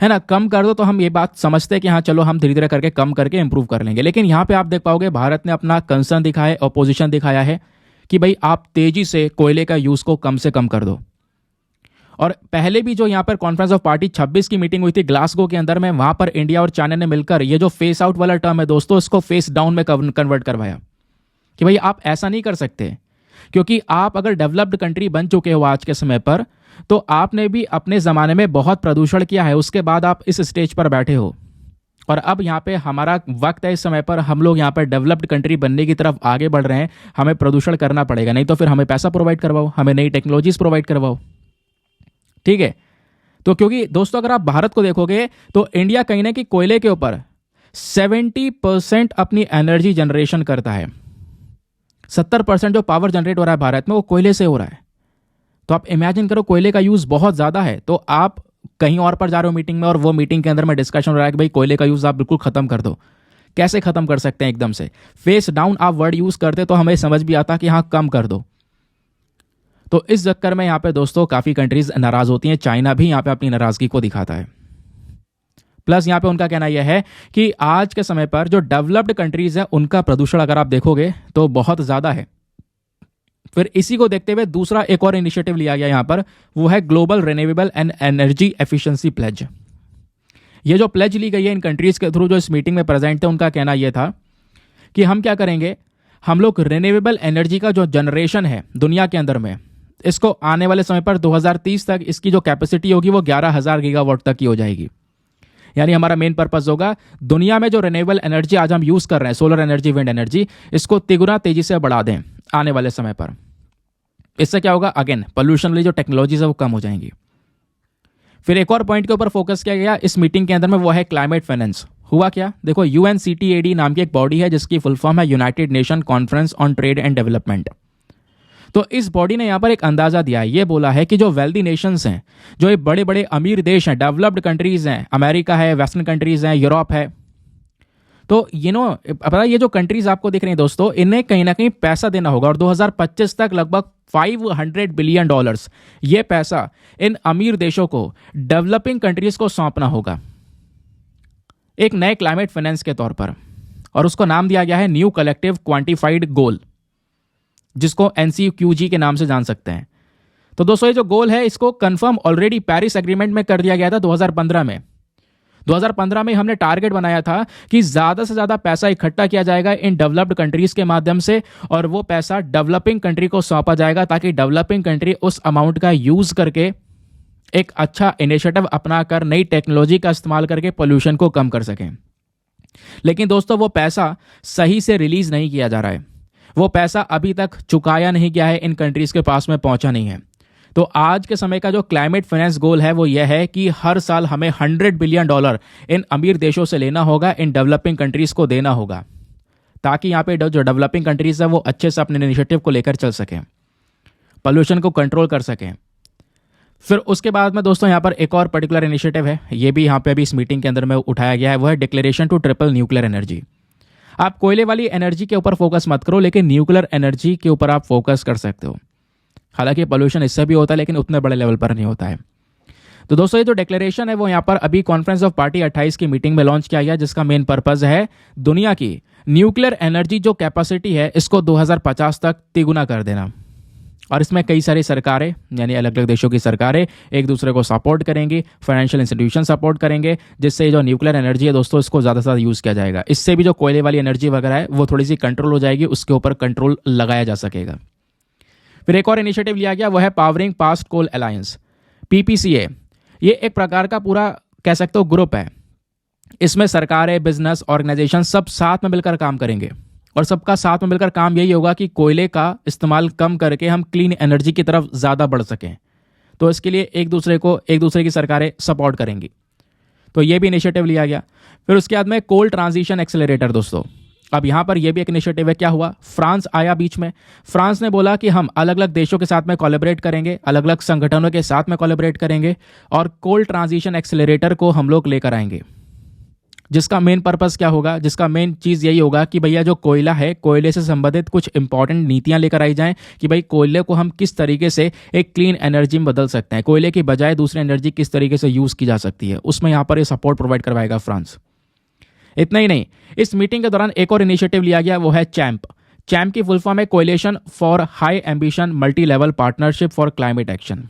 है ना, कम कर दो, तो हम ये बात समझते हैं कि हाँ चलो हम धीरे धीरे करके कम करके इंप्रूव कर लेंगे। लेकिन यहाँ पे आप देख पाओगे भारत ने अपना कंसर्न दिखाया है, अपोजिशन दिखाया है कि भाई आप तेजी से कोयले का यूज को कम से कम कर दो। और पहले भी जो यहाँ पर कॉन्फ्रेंस ऑफ पार्टी 26 की मीटिंग हुई थी ग्लासगो के अंदर में, वहां पर इंडिया और चाइना ने मिलकर ये जो फेस आउट वाला टर्म है दोस्तों, इसको फेस डाउन में कन्वर्ट करवाया कि भाई आप ऐसा नहीं कर सकते, क्योंकि आप अगर डेवलप्ड कंट्री बन चुके हो आज के समय पर, तो आपने भी अपने ज़माने में बहुत प्रदूषण किया है, उसके बाद आप इस स्टेज पर बैठे हो। और अब यहाँ पे हमारा वक्त है, इस समय पर हम लोग यहाँ पर डेवलप्ड कंट्री बनने की तरफ आगे बढ़ रहे हैं, हमें प्रदूषण करना पड़ेगा, नहीं तो फिर हमें पैसा प्रोवाइड करवाओ, हमें नई टेक्नोलॉजीज प्रोवाइड करवाओ। ठीक है, तो क्योंकि दोस्तों अगर आप भारत को देखोगे तो इंडिया कहीं ना कहीं कोयले के ऊपर 70% अपनी एनर्जी जनरेशन करता है। 70% जो पावर जनरेट हो रहा है भारत में वो कोयले से हो रहा है। तो आप इमेजिन करो, कोयले का यूज बहुत ज्यादा है, तो आप कहीं और पर जा रहे हो मीटिंग में, और वो मीटिंग के अंदर में डिस्कशन हो रहा है कि भाई कोयले का यूज आप बिल्कुल खत्म कर दो। कैसे खत्म कर सकते हैं एकदम से? फेस डाउन आप वर्ड यूज करते तो हमें समझ भी आता कि हाँ कम कर दो। तो इस चक्कर में यहाँ पे दोस्तों काफी कंट्रीज नाराज होती हैं, चाइना भी यहाँ पे अपनी नाराजगी को दिखाता है। प्लस यहाँ पे उनका कहना यह है कि आज के समय पर जो डेवलप्ड कंट्रीज हैं उनका प्रदूषण अगर आप देखोगे तो बहुत ज्यादा है। फिर इसी को देखते हुए दूसरा एक और इनिशिएटिव लिया गया यहाँ पर, वो है global renewable and energy efficiency pledge. ये जो प्लेज ली गई है इन कंट्रीज के थ्रू जो इस मीटिंग में प्रेजेंट थे, उनका कहना यह था कि हम क्या करेंगे, हम लोग रिन्यूएबल एनर्जी का जो जनरेशन है दुनिया के अंदर में, इसको आने वाले समय पर 2030 तक इसकी जो कैपेसिटी होगी वो 11,000 गीगावाट तक की हो जाएगी। यानी हमारा मेन पर्पस होगा दुनिया में जो रिन्यूएबल एनर्जी आज हम यूज कर रहे हैं, सोलर एनर्जी, विंड एनर्जी, इसको तिगुना तेजी से बढ़ा दें आने वाले समय पर। इससे क्या होगा, अगेन पोल्यूशन वाली जो टेक्नोलॉजीज है वो कम हो जाएंगी। फिर एक और पॉइंट के ऊपर फोकस किया गया इस मीटिंग के अंदर में, वो है क्लाइमेट फाइनेंस। हुआ क्या, देखो UNCTAD नाम की एक बॉडी है जिसकी फुल फॉर्म है United nation conference on trade and development. तो इस बॉडी ने यहां पर एक अंदाजा दिया है, ये बोला है कि जो वेल्दी नेशंस हैं, जो ये बड़े बड़े अमीर देश हैं, डेवलप्ड कंट्रीज हैं, अमेरिका है, वेस्टर्न कंट्रीज हैं, यूरोप है, तो पता ये जो कंट्रीज आपको दिख रही हैं दोस्तों, इन्हें कहीं ना कहीं पैसा देना होगा और 2025 तक लगभग $500 बिलियन ये पैसा इन अमीर देशों को, डेवलपिंग कंट्रीज को सौंपना होगा एक नए क्लाइमेट फाइनेंस के तौर पर। और उसको नाम दिया गया है न्यू कलेक्टिव क्वांटिफाइड गोल, जिसको NCQG के नाम से जान सकते हैं। तो दोस्तों ये जो गोल है इसको कंफर्म ऑलरेडी पेरिस एग्रीमेंट में कर दिया गया था 2015 में। 2015 में हमने टारगेट बनाया था कि ज्यादा से ज्यादा पैसा इकट्ठा किया जाएगा इन डेवलप्ड कंट्रीज के माध्यम से और वो पैसा डेवलपिंग कंट्री को सौंपा जाएगा ताकि डेवलपिंग कंट्री उस अमाउंट का यूज करके एक अच्छा इनिशिएटिव अपनाकर नई टेक्नोलॉजी का इस्तेमाल करके पोल्यूशन को कम कर सकें। लेकिन दोस्तों वो पैसा सही से रिलीज नहीं किया जा रहा है, वो पैसा अभी तक चुकाया नहीं गया है, इन कंट्रीज के पास में पहुंचा नहीं है। तो आज के समय का जो क्लाइमेट फाइनेंस गोल है वो यह है कि हर साल हमें $100 बिलियन इन अमीर देशों से लेना होगा, इन डेवलपिंग कंट्रीज को देना होगा, ताकि यहाँ पे जो डेवलपिंग कंट्रीज है वो अच्छे से अपने इनिशिएटिव को लेकर चल सकें, पोल्यूशन को कंट्रोल कर सकें। फिर उसके बाद में दोस्तों यहाँ पर एक और पर्टिकुलर इनिशिएटिव है, ये भी यहाँ पे अभी इस मीटिंग के अंदर में उठाया गया है, वो है declaration to triple nuclear energy. आप कोयले वाली एनर्जी के ऊपर फोकस मत करो, लेकिन न्यूक्लियर एनर्जी के ऊपर आप फोकस कर सकते हो। हालांकि पोल्यूशन इससे भी होता है लेकिन उतने बड़े लेवल पर नहीं होता है। तो दोस्तों ये जो डिक्लेरेशन है वो यहाँ पर अभी कॉन्फ्रेंस ऑफ पार्टी 28 की मीटिंग में लॉन्च किया गया, जिसका मेन पर्पज है दुनिया की न्यूक्लियर एनर्जी जो कैपेसिटी है इसको 2050 तक तिगुना कर देना। और इसमें कई सारी सरकारें, यानी अलग अलग देशों की सरकारें एक दूसरे को सपोर्ट करेंगी, फाइनेंशियल इंस्टीट्यूशन सपोर्ट करेंगे, जिससे जो न्यूक्लियर एनर्जी है दोस्तों इसको ज़्यादा से ज़्यादा यूज़ किया जाएगा। इससे भी जो कोयले वाली एनर्जी वगैरह है वो थोड़ी सी कंट्रोल हो जाएगी, उसके ऊपर कंट्रोल लगाया जा सकेगा। फिर एक और इनिशिएटिव लिया गया, वो है पावरिंग पास्ट कोल अलायंस, PPCA। ये एक प्रकार का पूरा कह सकते हो ग्रुप है, इसमें सरकारें, बिजनेस, ऑर्गेनाइजेशन सब साथ में मिलकर काम करेंगे और सबका साथ में मिलकर काम यही होगा कि कोयले का इस्तेमाल कम करके हम क्लीन एनर्जी की तरफ ज़्यादा बढ़ सकें। तो इसके लिए एक दूसरे की सरकारें सपोर्ट करेंगी। तो ये भी इनिशिएटिव लिया गया। फिर उसके बाद में कोल ट्रांजिशन एक्सेलरेटर दोस्तों, अब यहाँ पर यह भी एक इनिशिएटिव है। क्या हुआ, फ्रांस आया बीच में। फ्रांस ने बोला कि हम अलग अलग देशों के साथ में कोलैबोरेट करेंगे, अलग अलग संगठनों के साथ में कोलैबोरेट करेंगे और कोल ट्रांजिशन एक्सेलरेटर को हम लोग लेकर आएंगे, जिसका मेन पर्पस क्या होगा, जिसका मेन चीज़ यही होगा कि भैया जो कोयला है, कोयले से संबंधित कुछ इंपॉर्टेंट नीतियां लेकर आई जाएं कि भाई कोयले को हम किस तरीके से एक क्लीन एनर्जी में बदल सकते हैं, कोयले की बजाय दूसरी एनर्जी किस तरीके से यूज़ की जा सकती है, उसमें यहाँ पर ये सपोर्ट प्रोवाइड करवाएगा फ्रांस। इतना ही नहीं, इस मीटिंग के दौरान एक और इनिशिएटिव लिया गया, वो है चैम्प। चैम्प की फुल फॉर्म है coalition for high ambition multi level partnership for climate action.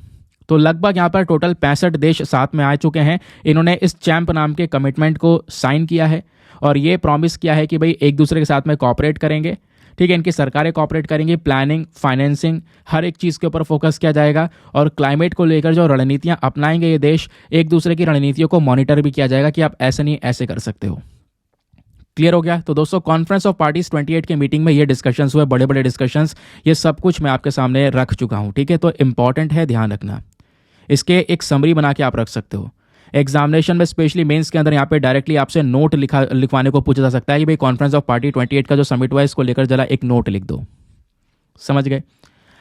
तो लगभग यहाँ पर टोटल 65 देश साथ में आ चुके हैं। इन्होंने इस चैम्प नाम के कमिटमेंट को साइन किया है और ये प्रॉमिस किया है कि भाई एक दूसरे के साथ में कोऑपरेट करेंगे। ठीक है, इनकी सरकारें कोऑपरेट करेंगी, प्लानिंग, फाइनेंसिंग, हर एक चीज़ के ऊपर फोकस किया जाएगा और क्लाइमेट को लेकर जो रणनीतियाँ अपनाएंगे ये देश, एक दूसरे की रणनीतियों को मॉनिटर भी किया जाएगा कि आप ऐसे नहीं ऐसे कर सकते हो। क्लियर हो गया। तो दोस्तों कॉन्फ्रेंस ऑफ पार्टीज 28 की मीटिंग में ये डिस्कशंस हुए, बड़े बड़े डिस्कशंस, ये सब कुछ मैं आपके सामने रख चुका हूँ। ठीक है, तो इंपॉर्टेंट है, ध्यान रखना। इसके एक समरी बना के आप रख सकते हो। एग्जामिनेशन में स्पेशली मेंस के अंदर यहाँ पे डायरेक्टली आपसे नोट लिखवाने को पूछा जा सकता है कि भाई कॉन्फ्रेंस ऑफ पार्टी 28 का जो समिट हुआ है इसको लेकर जरा एक नोट लिख दो। समझ गए।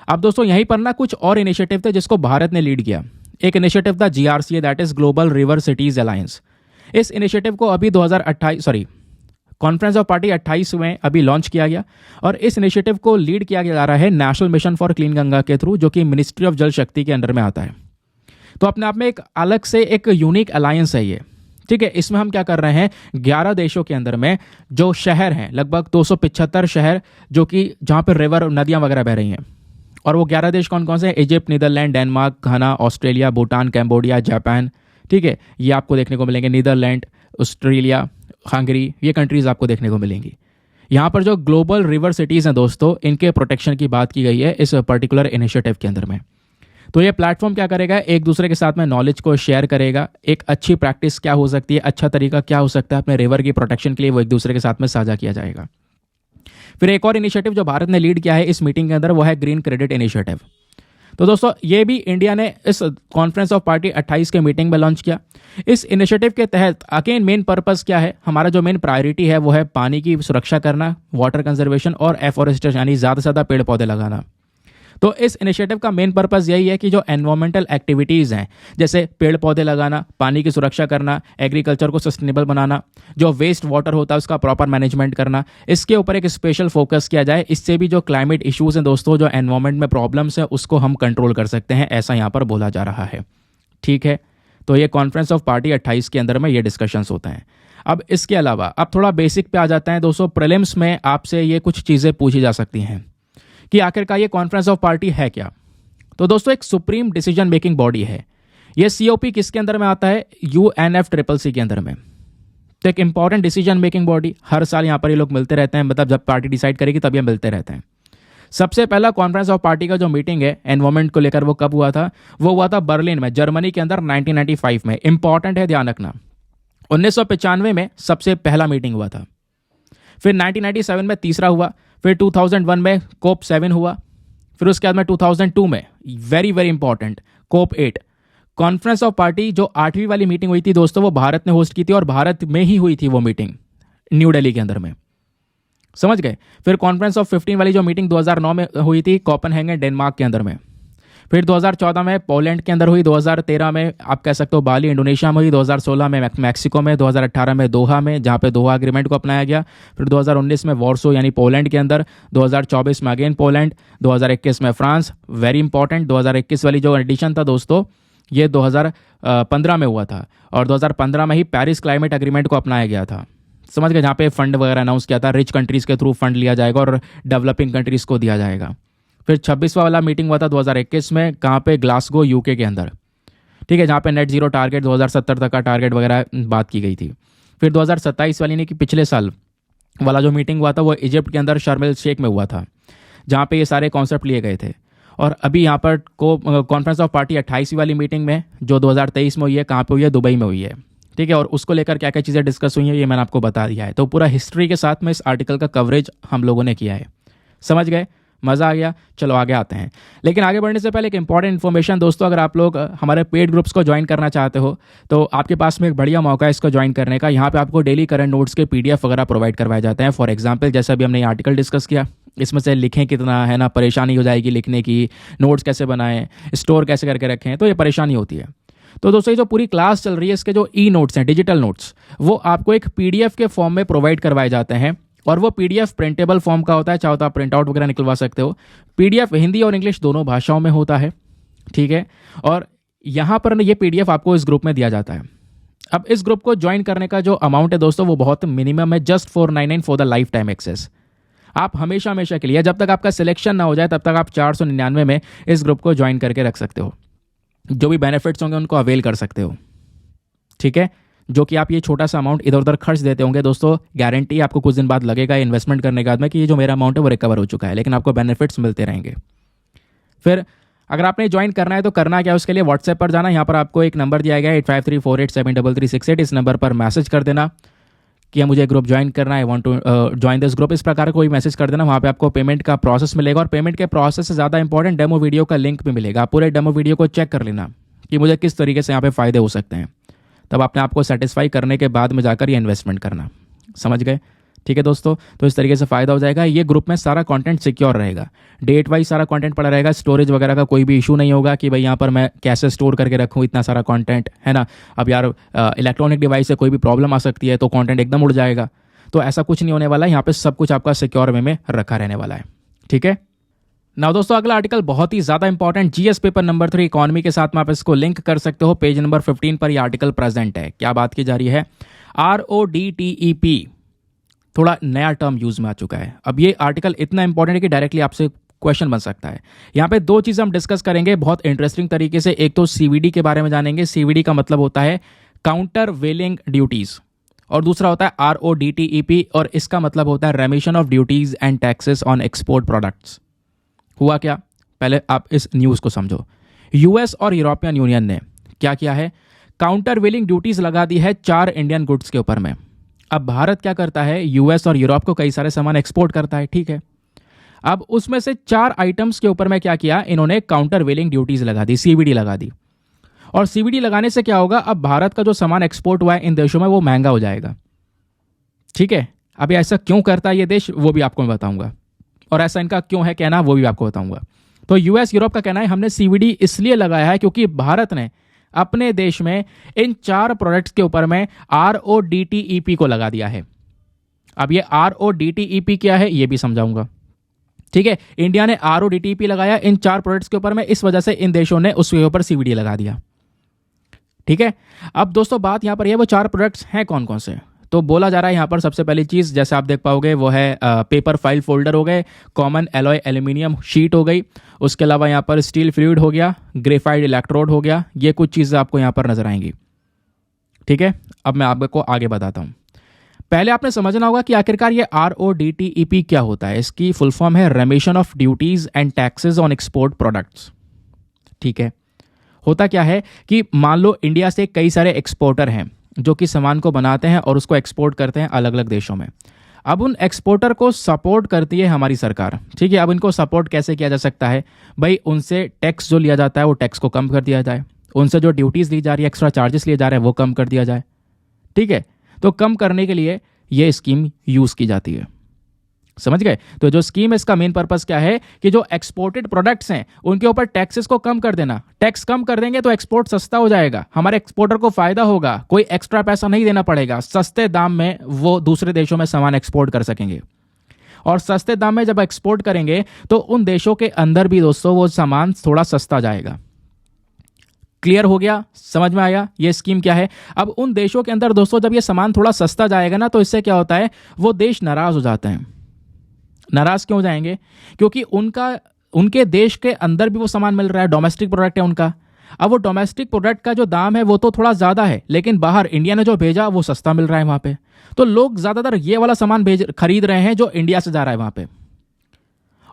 अब दोस्तों यहीं पर ना कुछ और इनिशिएटिव थे जिसको भारत ने लीड किया। एक इनिशिएटिव था GRCA, that is global river cities alliance. इस इनिशिएटिव को अभी कॉन्फ्रेंस ऑफ पार्टी 28 में अभी लॉन्च किया गया और इस इनिशिएटिव को लीड किया जा रहा है national mission for clean Ganga के थ्रू, जो कि मिनिस्ट्री ऑफ जल शक्ति के अंडर में आता है। तो अपने आप में एक अलग से एक यूनिक अलायंस है ये। ठीक है, इसमें हम क्या कर रहे हैं, 11 देशों के अंदर में जो शहर हैं, लगभग 275 शहर जो कि जहाँ पर रिवर, नदियाँ वगैरह बह रही हैं, और वो 11 देश कौन कौन से हैं, इजिप्ट, नीदरलैंड, डेनमार्क, घाना, ऑस्ट्रेलिया, भूटान, कैम्बोडिया, जापान। ठीक है, ये आपको देखने को मिलेंगे। नीदरलैंड, ऑस्ट्रेलिया, हंगरी, ये कंट्रीज आपको देखने को मिलेंगी। यहाँ पर जो ग्लोबल रिवर सिटीज़ हैं दोस्तों, इनके प्रोटेक्शन की बात की गई है इस पर्टिकुलर इनिशिएटिव के अंदर में। तो ये प्लेटफॉर्म क्या करेगा, एक दूसरे के साथ में नॉलेज को शेयर करेगा, एक अच्छी प्रैक्टिस क्या हो सकती है, अच्छा तरीका क्या हो सकता है अपने रिवर की प्रोटेक्शन के लिए, वो एक दूसरे के साथ में साझा किया जाएगा। फिर एक और इनिशिएटिव जो भारत ने लीड किया है इस मीटिंग के अंदर, वो है ग्रीन क्रेडिट इनिशिएटिव। तो दोस्तों ये भी इंडिया ने इस कॉन्फ्रेंस ऑफ पार्टी 28 के मीटिंग में लॉन्च किया। इस इनिशिएटिव के तहत अगेन मेन पर्पस क्या है, हमारा जो मेन प्रायोरिटी है वो है पानी की सुरक्षा करना, वाटर कंजर्वेशन और एफॉरेस्टेशन यानी ज़्यादा से ज़्यादा पेड़ पौधे लगाना। तो इस इनिशिएटिव का मेन पर्पस यही है कि जो एनवायरमेंटल एक्टिविटीज़ हैं, जैसे पेड़ पौधे लगाना, पानी की सुरक्षा करना, एग्रीकल्चर को सस्टेनेबल बनाना, जो वेस्ट वाटर होता है उसका प्रॉपर मैनेजमेंट करना, इसके ऊपर एक स्पेशल फोकस किया जाए। इससे भी जो क्लाइमेट इश्यूज़ हैं दोस्तों, जो एनवायरमेंट में प्रॉब्लम्स हैं, उसको हम कंट्रोल कर सकते हैं, ऐसा यहाँ पर बोला जा रहा है। ठीक है, तो ये कॉन्फ्रेंस ऑफ पार्टी 28 के अंदर में ये डिस्कशंस होते हैं। अब इसके अलावा अब थोड़ा बेसिक पे आ जाता है दोस्तों। प्रीलिम्स में आपसे ये कुछ चीज़ें पूछी जा सकती हैं कि आखिरकार ये कॉन्फ्रेंस ऑफ पार्टी है क्या। तो दोस्तों एक सुप्रीम डिसीजन मेकिंग बॉडी है। ये सीओपी किसके अंदर में आता है, UNFCCC के अंदर में। तो एक इंपॉर्टेंट डिसीजन मेकिंग बॉडी, हर साल यहाँ पर ये लोग मिलते रहते हैं, मतलब जब पार्टी डिसाइड करेगी तब ये मिलते रहते हैं। सबसे पहला कॉन्फ्रेंस ऑफ पार्टी का जो मीटिंग है एनवायरमेंट को लेकर, वो कब हुआ था, वो हुआ था बर्लिन में, जर्मनी के अंदर 1995 में। इंपॉर्टेंट है, ध्यान रखना। 1995 में सबसे पहला मीटिंग हुआ था। फिर 1997 में तीसरा हुआ, फिर 2001 में COP 7 हुआ, फिर उसके बाद में 2002 में very very important COP 8। Conference of party जो 8वीं वाली मीटिंग हुई थी दोस्तों, वो भारत ने होस्ट की थी और भारत में ही हुई थी वो मीटिंग, न्यू दिल्ली के अंदर में। समझ गए। फिर कॉन्फ्रेंस ऑफ 15 वाली जो मीटिंग 2009 में हुई थी कोपेनहेगन डेनमार्क के अंदर में। फिर 2014 में पोलैंड के अंदर हुई, 2013 में आप कह सकते हो बाली इंडोनेशिया में हुई, 2016 में मैक्सिको में, 2018 में दोहा में, जहाँ पे दोहा एग्रीमेंट को अपनाया गया। फिर 2019 में वॉर्सो यानी पोलैंड के अंदर, 2024 में अगेन पोलैंड, 2021 में फ्रांस। वेरी इंपॉर्टेंट, 2021 वाली जो एडिशन था दोस्तों, ये 2015 में हुआ था और 2015 में ही पेरिस क्लाइमेट एग्रीमेंट को अपनाया गया था। समझ गए, जहाँ पे फंड वगैरह अनाउंस किया था, रिच कंट्रीज़ के थ्रू फंड लिया जाएगा और डेवलपिंग कंट्रीज़ को दिया जाएगा। फिर 26वां वाला मीटिंग हुआ था 2021 में, कहाँ पे, ग्लासगो यूके के अंदर। ठीक है, जहाँ पे नेट जीरो टारगेट 2070 तक का टारगेट वगैरह बात की गई थी। फिर 2027 वाली ने कि पिछले साल वाला जो मीटिंग हुआ था वो इजिप्ट के अंदर शर्म एल शेख में हुआ था, जहाँ पे ये सारे कॉन्सेप्ट लिए गए थे। और अभी यहाँ पर कॉन्फ्रेंस ऑफ पार्टी 28वीं वाली मीटिंग में जो 2023 में हुई है, कहाँ पे हुई है, दुबई में हुई है। ठीक है, और उसको लेकर क्या क्या चीज़ें डिस्कस हुई हैं ये मैंने आपको बता दिया है। तो पूरा हिस्ट्री के साथ में इस आर्टिकल का कवरेज हम लोगों ने किया है। समझ गए, मज़ा आ गया। चलो आगे आते हैं, लेकिन आगे बढ़ने से पहले एक इंपॉर्टेंट इन्फॉर्मेशन दोस्तों, अगर आप लोग हमारे पेड ग्रुप्स को ज्वाइन करना चाहते हो तो आपके पास में एक बढ़िया मौका है इसको ज्वाइन करने का। यहाँ पे आपको डेली करंट नोट्स के PDF वगैरह प्रोवाइड करवाए जाते हैं। फॉर एग्जांपल जैसे अभी हमने ये आर्टिकल डिस्कस किया, इसमें से लिखें कितना है ना, परेशानी हो जाएगी लिखने की, नोट्स कैसे बनाएं, स्टोर कैसे करके रखें, तो ये परेशानी होती है। तो दोस्तों ये जो पूरी क्लास चल रही है, इसके जो नोट्स हैं, डिजिटल नोट्स, वो आपको एक PDF के फॉर्म में प्रोवाइड करवाए जाते हैं और वो PDF प्रिंटेबल फॉर्म का होता है, चाहे तो आप प्रिंट आउट वगैरह निकलवा सकते हो। PDF हिंदी और इंग्लिश दोनों भाषाओं में होता है। ठीक है, और यहाँ पर ये PDF आपको इस ग्रुप में दिया जाता है। अब इस ग्रुप को ज्वाइन करने का जो अमाउंट है दोस्तों, वो बहुत मिनिमम है, just 499 for the lifetime access. आप हमेशा हमेशा के लिए, जब तक आपका सिलेक्शन ना हो जाए तब तक आप 499 में इस ग्रुप को ज्वाइन करके रख सकते हो। जो भी बेनिफिट्स होंगे उनको अवेल कर सकते हो। ठीक है, जो कि आप ये छोटा सा अमाउंट इधर उधर खर्च देते होंगे दोस्तों, गारंटी आपको कुछ दिन बाद लगेगा इन्वेस्टमेंट करने के बाद में कि ये जो मेरा अमाउंट है वो रिकवर हो चुका है, लेकिन आपको बेनिफिट्स मिलते रहेंगे। फिर अगर आपने ज्वाइन करना है तो करना क्या है, उसके लिए व्हाट्सएप पर जाना। यहाँ पर आपको एक नंबर दिया गया है 8534873368। इस नंबर पर मैसेज कर देना कि मुझे ग्रुप ज्वाइन करना है, want to join this group, इस प्रकार का कोई मैसेज कर देना। वहाँ पे आपको पेमेंट का प्रोसेस मिलेगा और पेमेंट के प्रोसेस से ज़्यादा इंपॉर्टेंट डेमो वीडियो का लिंक भी मिलेगा। आप पूरे डेमो वीडियो को चेक कर लेना कि मुझे किस तरीके से यहाँ पे फ़ायदे हो सकते हैं, तब अपने आप को सेटिस्फाई करने के बाद में जाकर ये इन्वेस्टमेंट करना। समझ गए, ठीक है दोस्तों। तो इस तरीके से फ़ायदा हो जाएगा। ये ग्रुप में सारा कंटेंट सिक्योर रहेगा, डेट वाइज सारा कंटेंट पड़ा रहेगा, स्टोरेज वगैरह का कोई भी इशू नहीं होगा कि भाई यहाँ पर मैं कैसे स्टोर करके रखूँ इतना सारा कंटेंट, है ना। अब यार इलेक्ट्रॉनिक डिवाइस से कोई भी प्रॉब्लम आ सकती है तो कंटेंट एकदम उड़ जाएगा, तो ऐसा कुछ नहीं होने वाला है। यहाँ पे सब कुछ आपका सिक्योर वे में रखा रहने वाला है। ठीक है ना दोस्तों, अगला आर्टिकल बहुत ही ज़्यादा important, GS paper number 3 economy के साथ में आप इसको लिंक कर सकते हो। पेज नंबर 15 पर यह आर्टिकल प्रेजेंट है। क्या बात की जा रही है, RODTEP थोड़ा नया टर्म यूज में आ चुका है। अब ये आर्टिकल इतना इंपॉर्टेंट है कि डायरेक्टली आपसे क्वेश्चन बन सकता है। यहाँ पे दो चीज़ हम डिस्कस करेंगे बहुत इंटरेस्टिंग तरीके से। एक तो CVD के बारे में जानेंगे। CVD का मतलब होता है काउंटर वेलिंग ड्यूटीज़, और दूसरा होता है RODTEP, और इसका मतलब होता है रेमिशन of duties and taxes on export products. हुआ क्या, पहले आप इस न्यूज़ को समझो। यूएस और यूरोपियन यूनियन ने क्या किया है, काउंटर वेलिंग ड्यूटीज लगा दी है 4 इंडियन गुड्स के ऊपर में। अब भारत क्या करता है, यूएस और यूरोप को कई सारे सामान एक्सपोर्ट करता है, ठीक है। अब उसमें से 4 आइटम्स के ऊपर में क्या किया, इन्होंने काउंटर वेलिंग ड्यूटीज लगा दी, CVD लगा दी। और CVD लगाने से क्या होगा, अब भारत का जो सामान एक्सपोर्ट हुआ है इन देशों में वो महंगा हो जाएगा, ठीक है। अब ऐसा क्यों करता है ये देश, वो भी आपको मैं बताऊंगा, और ऐसा इनका क्यों है कहना, वो भी आपको बताऊंगा। तो यूएस यूरोप का कहना है हमने CVD इसलिए लगाया है क्योंकि भारत ने अपने देश में इन 4 प्रोडक्ट्स के ऊपर में RODTEP को लगा दिया है। अब ये RODTEP क्या है ये भी समझाऊंगा, ठीक है। इंडिया ने RODTEP लगाया इन 4 प्रोडक्ट्स के ऊपर में, इस वजह से इन देशों ने उसके ऊपर CVD लगा दिया, ठीक है। अब दोस्तों बात यहां पर यह, वो 4 प्रोडक्ट्स हैं कौन कौन से, तो बोला जा रहा है यहाँ पर सबसे पहली चीज़ जैसे आप देख पाओगे वो है पेपर फाइल फोल्डर हो गए, कॉमन एलॉय एल्यूमिनियम शीट हो गई, उसके अलावा यहाँ पर स्टील फ्लूइड हो गया, ग्रेफाइट इलेक्ट्रोड हो गया। ये कुछ चीज़ें आपको यहाँ पर नजर आएंगी, ठीक है। अब मैं आपको आगे बताता हूँ। पहले आपने समझना होगा कि आखिरकार ये RODTEP क्या होता है। इसकी फुल फॉर्म है रेमिशन of duties and taxes on export products, ठीक है। होता क्या है कि मान लो इंडिया से कई सारे एक्सपोर्टर हैं जो कि सामान को बनाते हैं और उसको एक्सपोर्ट करते हैं अलग अलग देशों में। अब उन एक्सपोर्टर को सपोर्ट करती है हमारी सरकार, ठीक है। अब इनको सपोर्ट कैसे किया जा सकता है, भाई उनसे टैक्स जो लिया जाता है वो टैक्स को कम कर दिया जाए, उनसे जो ड्यूटीज़ ली जा रही है, एक्स्ट्रा चार्जेस लिए जा रहे हैं वो कम कर दिया जाए, ठीक है। तो कम करने के लिए ये स्कीम यूज़ की जाती है, समझ गए। तो जो स्कीम है इसका मेन पर्पस क्या है कि जो एक्सपोर्टेड प्रोडक्ट्स हैं उनके ऊपर टैक्सेस को कम कर देना। टैक्स कम कर देंगे तो एक्सपोर्ट सस्ता हो जाएगा, हमारे एक्सपोर्टर को फायदा होगा, कोई एक्स्ट्रा पैसा नहीं देना पड़ेगा, सस्ते दाम में वो दूसरे देशों में सामान एक्सपोर्ट कर सकेंगे। और सस्ते दाम में जब एक्सपोर्ट करेंगे तो उन देशों के अंदर भी दोस्तों वो सामान थोड़ा सस्ता जाएगा। क्लियर हो गया, समझ में आया ये स्कीम क्या है। अब उन देशों के अंदर दोस्तों जब ये सामान थोड़ा सस्ता जाएगा ना, तो इससे क्या होता है, वो देश नाराज हो जाते हैं। नाराज क्यों हो जाएंगे, क्योंकि उनके देश के अंदर भी वो सामान मिल रहा है, डोमेस्टिक प्रोडक्ट है उनका। अब वो डोमेस्टिक प्रोडक्ट का जो दाम है वो तो थोड़ा ज़्यादा है, लेकिन बाहर इंडिया ने जो भेजा वो सस्ता मिल रहा है वहाँ पे। तो लोग ज़्यादातर ये वाला सामान खरीद रहे हैं जो इंडिया से जा रहा है वहाँ पे।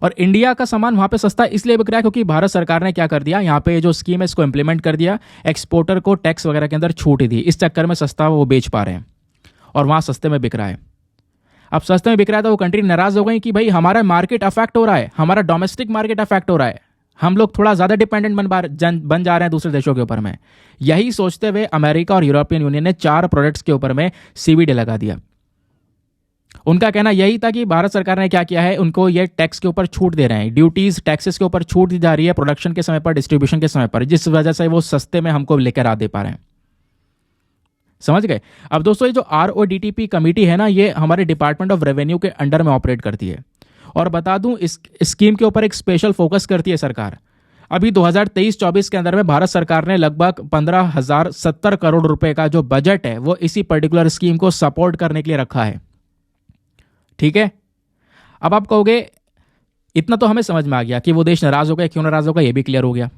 और इंडिया का सामान वहाँ पे सस्ता इसलिए बिक रहा है क्योंकि भारत सरकार ने क्या कर दिया, यहाँ पे जो स्कीम है इसको इंप्लीमेंट कर दिया, एक्सपोर्टर को टैक्स वगैरह के अंदर छूट दी, इस चक्कर में सस्ता वो बेच पा रहे हैं और वहाँ सस्ते में बिक रहा है। अब सस्ते में बिक रहा है तो वो कंट्री नाराज हो गई कि भाई हमारा मार्केट अफेक्ट हो रहा है, हमारा डोमेस्टिक मार्केट अफेक्ट हो रहा है, हम लोग थोड़ा ज़्यादा डिपेंडेंट बन जा रहे हैं दूसरे देशों के ऊपर में। यही सोचते हुए अमेरिका और यूरोपियन यूनियन ने 4 प्रोडक्ट्स के ऊपर में CVD लगा दिया। उनका कहना यही था कि भारत सरकार ने क्या किया है, उनको ये टैक्स के ऊपर छूट दे रहे हैं, ड्यूटीज टैक्सेस के ऊपर छूट दी जा रही है प्रोडक्शन के समय पर, डिस्ट्रीब्यूशन के समय पर, जिस वजह से वो सस्ते में हमको लेकर आ दे पा रहे हैं। समझ गए। अब दोस्तों ये जो RODTEP कमेटी है ना, ये हमारे डिपार्टमेंट ऑफ रेवेन्यू के अंडर में ऑपरेट करती है। और बता दूं इस स्कीम के ऊपर एक स्पेशल फोकस करती है सरकार। अभी 2023-24 के अंदर में भारत सरकार ने लगभग 15,070 करोड़ रुपए का जो बजट है वो इसी पर्टिकुलर स्कीम को सपोर्ट करने के लिए रखा है, ठीक है। अब आप कहोगे इतना तो हमें समझ में आ गया कि वो देश नाराज हो गए, क्यों नाराज हो गए ये भी क्लियर हो गया।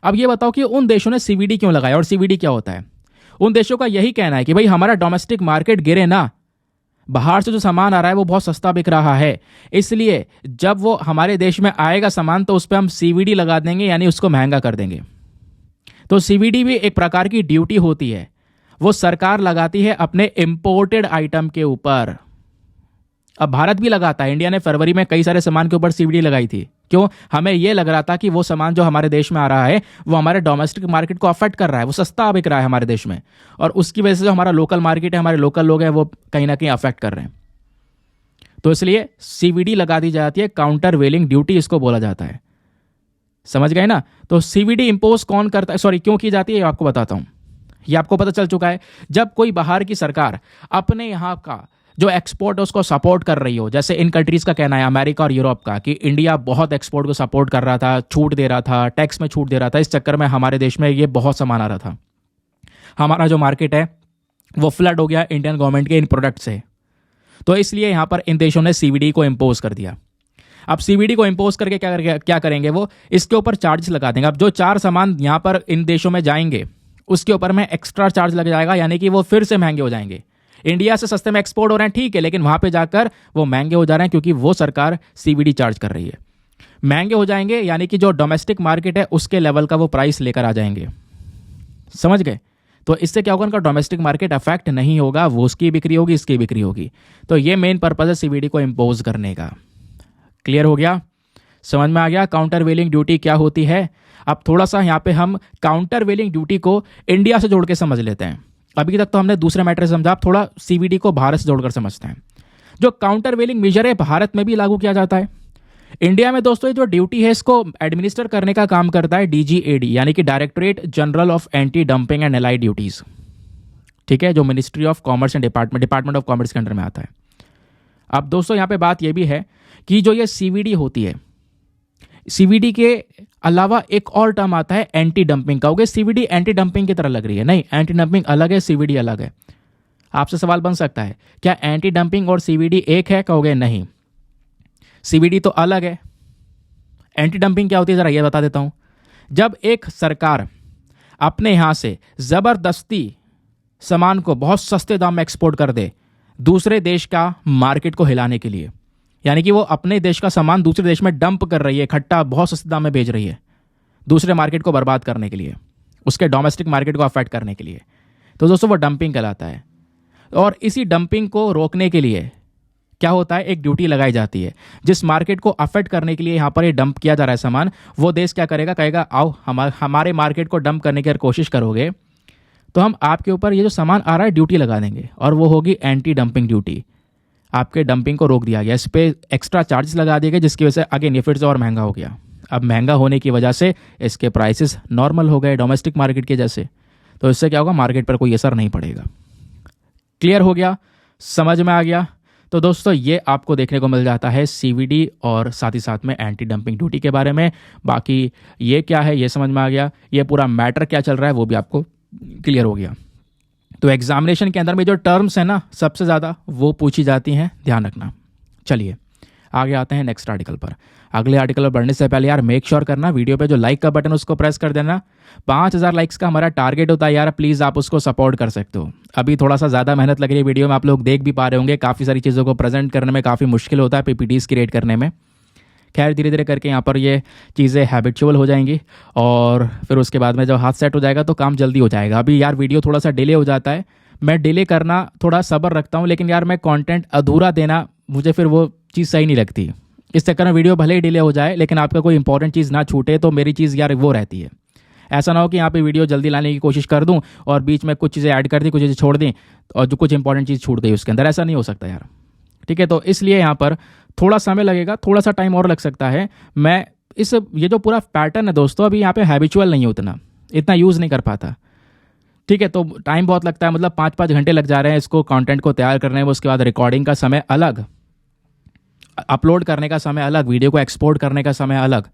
अब ये बताओ कि उन देशों ने CVD क्यों लगाया और CVD क्या होता है। उन देशों का यही कहना है कि भाई हमारा डोमेस्टिक मार्केट गिरे ना, बाहर से जो सामान आ रहा है वो बहुत सस्ता बिक रहा है, इसलिए जब वो हमारे देश में आएगा सामान तो उस पर हम CVD लगा देंगे, यानी उसको महंगा कर देंगे। तो CVD भी एक प्रकार की ड्यूटी होती है, वो सरकार लगाती है अपने इंपोर्टेड आइटम के ऊपर। अब भारत भी लगाता है, इंडिया ने फरवरी में कई सारे सामान के ऊपर CVD लगाई थी। क्यों, हमें यह लग रहा था कि वो सामान जो हमारे देश में आ रहा है वो हमारे डोमेस्टिक मार्केट को अफेक्ट कर रहा है, वो सस्ता बिक रहा है हमारे देश में, और उसकी वजह से जो हमारा लोकल मार्केट है, हमारे लोकल लोग हैं, वो कहीं ना कहीं अफेक्ट कर रहे हैं। तो इसलिए CVD लगा दी जाती है, काउंटर वेलिंग ड्यूटी इसको बोला जाता है। समझ गए ना। तो CVD इंपोज कौन करता है, सॉरी क्यों की जाती है, आपको बताता हूं। ये आपको पता चल चुका है, जब कोई बाहर की सरकार अपने यहाँ का जो एक्सपोर्ट है उसको सपोर्ट कर रही हो, जैसे इन कंट्रीज का कहना है अमेरिका और यूरोप का कि इंडिया बहुत एक्सपोर्ट को सपोर्ट कर रहा था, छूट दे रहा था, टैक्स में छूट दे रहा था, इस चक्कर में हमारे देश में ये बहुत सामान आ रहा था, हमारा जो मार्केट है वो फ्लड हो गया इंडियन गवर्नमेंट के इन प्रोडक्ट से। तो इसलिए यहाँ पर इन देशों ने CVD को इम्पोज कर दिया। अब CVD को इम्पोज करके क्या करेंगे, वो इसके ऊपर चार्जेस लगा देंगे। अब जो 4 सामान यहाँ पर इन देशों में जाएंगे उसके ऊपर में एक्स्ट्रा चार्ज लग जाएगा, यानी कि वो फिर से महंगे हो जाएंगे। इंडिया से सस्ते में एक्सपोर्ट हो रहे हैं ठीक है, लेकिन वहां पे जाकर वो महंगे हो जा रहे हैं क्योंकि वो सरकार सीवीडी चार्ज कर रही है। महंगे हो जाएंगे यानी कि जो डोमेस्टिक मार्केट है उसके लेवल का वो प्राइस लेकर आ जाएंगे, समझ गए। तो इससे क्या होगा, उनका डोमेस्टिक मार्केट अफेक्ट नहीं होगा, वो उसकी बिक्री होगी, इसकी बिक्री होगी। तो ये मेन पर्पज है सीवीडी को इम्पोज करने का। क्लियर हो गया, समझ में आ गया काउंटर वेलिंग ड्यूटी क्या होती है। अब थोड़ा सा यहाँ पे हम काउंटर वेलिंग ड्यूटी को इंडिया से जोड़ के समझ लेते हैं। अभी तक तो हमने दूसरे मैटर से समझा, अब थोड़ा सीवीडी को भारत से जोड़कर समझते हैं। जो काउंटर वेलिंग मेजर है भारत में भी लागू किया जाता है। इंडिया में दोस्तों ये जो ड्यूटी है इसको एडमिनिस्टर करने का काम करता है डीजीएडी, यानी कि directorate general of anti dumping and allied duties, ठीक है, जो ministry of commerce and department of commerce के अंडर में आता है। अब दोस्तों यहाँ पे बात ये भी है कि जो ये सीवीडी होती है, सीवीडी के अलावा एक और टर्म आता है एंटी डंपिंग का। हो गया सीवीडी एंटी डंपिंग की तरह लग रही है, नहीं, एंटी डंपिंग अलग है, सीवीडी अलग है। आपसे सवाल बन सकता है क्या एंटी डंपिंग और सीवीडी एक है, कहोगे नहीं, सीवीडी तो अलग है। एंटी डंपिंग क्या होती है जरा ये बता देता हूं। जब एक सरकार अपने यहां से जबरदस्ती सामान को बहुत सस्ते दाम में एक्सपोर्ट कर दे दूसरे देश का मार्केट को हिलाने के लिए, यानी कि वो अपने देश का सामान दूसरे देश में डंप कर रही है, इकट्ठा बहुत सस्ते दाम में बेच रही है दूसरे मार्केट को बर्बाद करने के लिए, उसके डोमेस्टिक मार्केट को अफेक्ट करने के लिए, तो दोस्तों वो डंपिंग कहलाता है। और इसी डंपिंग को रोकने के लिए क्या होता है, एक ड्यूटी लगाई जाती है। जिस मार्केट को अफेक्ट करने के लिए यहाँ पर ये डंप किया जा रहा है सामान, वो देश क्या करेगा, कहेगा आओ हमारे मार्केट को डंप करने की अगर कोशिश करोगे तो हम आपके ऊपर ये जो सामान आ रहा है ड्यूटी लगा देंगे, और वो होगी एंटी डंपिंग ड्यूटी। आपके डंपिंग को रोक दिया गया, इस पर एक्स्ट्रा चार्जेस लगा दिए गए, जिसकी वजह से अगेन ये फिर से और महंगा हो गया। अब महंगा होने की वजह से इसके प्राइसेस नॉर्मल हो गए डोमेस्टिक मार्केट के जैसे, तो इससे क्या होगा, मार्केट पर कोई असर नहीं पड़ेगा। क्लियर हो गया, समझ में आ गया। तो दोस्तों ये आपको देखने को मिल जाता है सीवीडी और साथ ही साथ में एंटी डंपिंग ड्यूटी के बारे में। बाकी ये क्या है ये समझ में आ गया, ये पूरा मैटर क्या चल रहा है वो भी आपको क्लियर हो गया। तो एग्जामिनेशन के अंदर में जो टर्म्स है ना सबसे ज़्यादा वो पूछी जाती हैं, ध्यान रखना। चलिए आगे आते हैं नेक्स्ट आर्टिकल पर। अगले आर्टिकल पर बढ़ने से पहले यार मेक श्योर करना वीडियो पे जो लाइक का बटन उसको प्रेस कर देना। 5000 लाइक्स का हमारा टारगेट होता है यार, प्लीज़ आप उसको सपोर्ट कर सकते हो। अभी थोड़ा सा ज़्यादा मेहनत लग रही है वीडियो में, आप लोग देख भी पा रहे होंगे, काफ़ी सारी चीज़ों को प्रेजेंट करने में काफ़ी मुश्किल होता है, पीपीटीज क्रिएट करने में। खैर धीरे धीरे करके यहाँ पर ये चीज़ें हैबिचुअल हो जाएंगी और फिर उसके बाद में जब हाथ सेट हो जाएगा तो काम जल्दी हो जाएगा। अभी यार वीडियो थोड़ा सा डिले हो जाता है, मैं डिले करना थोड़ा सब्र रखता हूँ, लेकिन यार मैं कंटेंट अधूरा देना मुझे फिर वो चीज़ सही नहीं लगती। इस चक्कर में वीडियो भले ही डिले हो जाए लेकिन आपका कोई इंपॉर्टेंट चीज़ ना छूटे, तो मेरी चीज़ यार वो रहती है। ऐसा ना हो कि यहाँ पे वीडियो जल्दी लाने की कोशिश कर दूँ और बीच में कुछ चीज़ें ऐड कर दी, कुछ चीज़ें छोड़ दी और जो कुछ इंपॉर्टेंट चीज़ छूट गई उसके अंदर, ऐसा नहीं हो सकता यार, ठीक है। तो इसलिए यहाँ पर थोड़ा समय लगेगा, थोड़ा सा टाइम और लग सकता है। मैं ये जो पूरा पैटर्न है दोस्तों अभी यहाँ पे हैबिचुअल नहीं है, इतना यूज़ नहीं कर पाता, ठीक है। तो टाइम बहुत लगता है, मतलब 5-5 घंटे लग जा रहे हैं इसको कंटेंट को तैयार करने में, उसके बाद रिकॉर्डिंग का समय अलग, अपलोड करने का समय अलग, वीडियो को एक्सपोर्ट करने का समय अलग।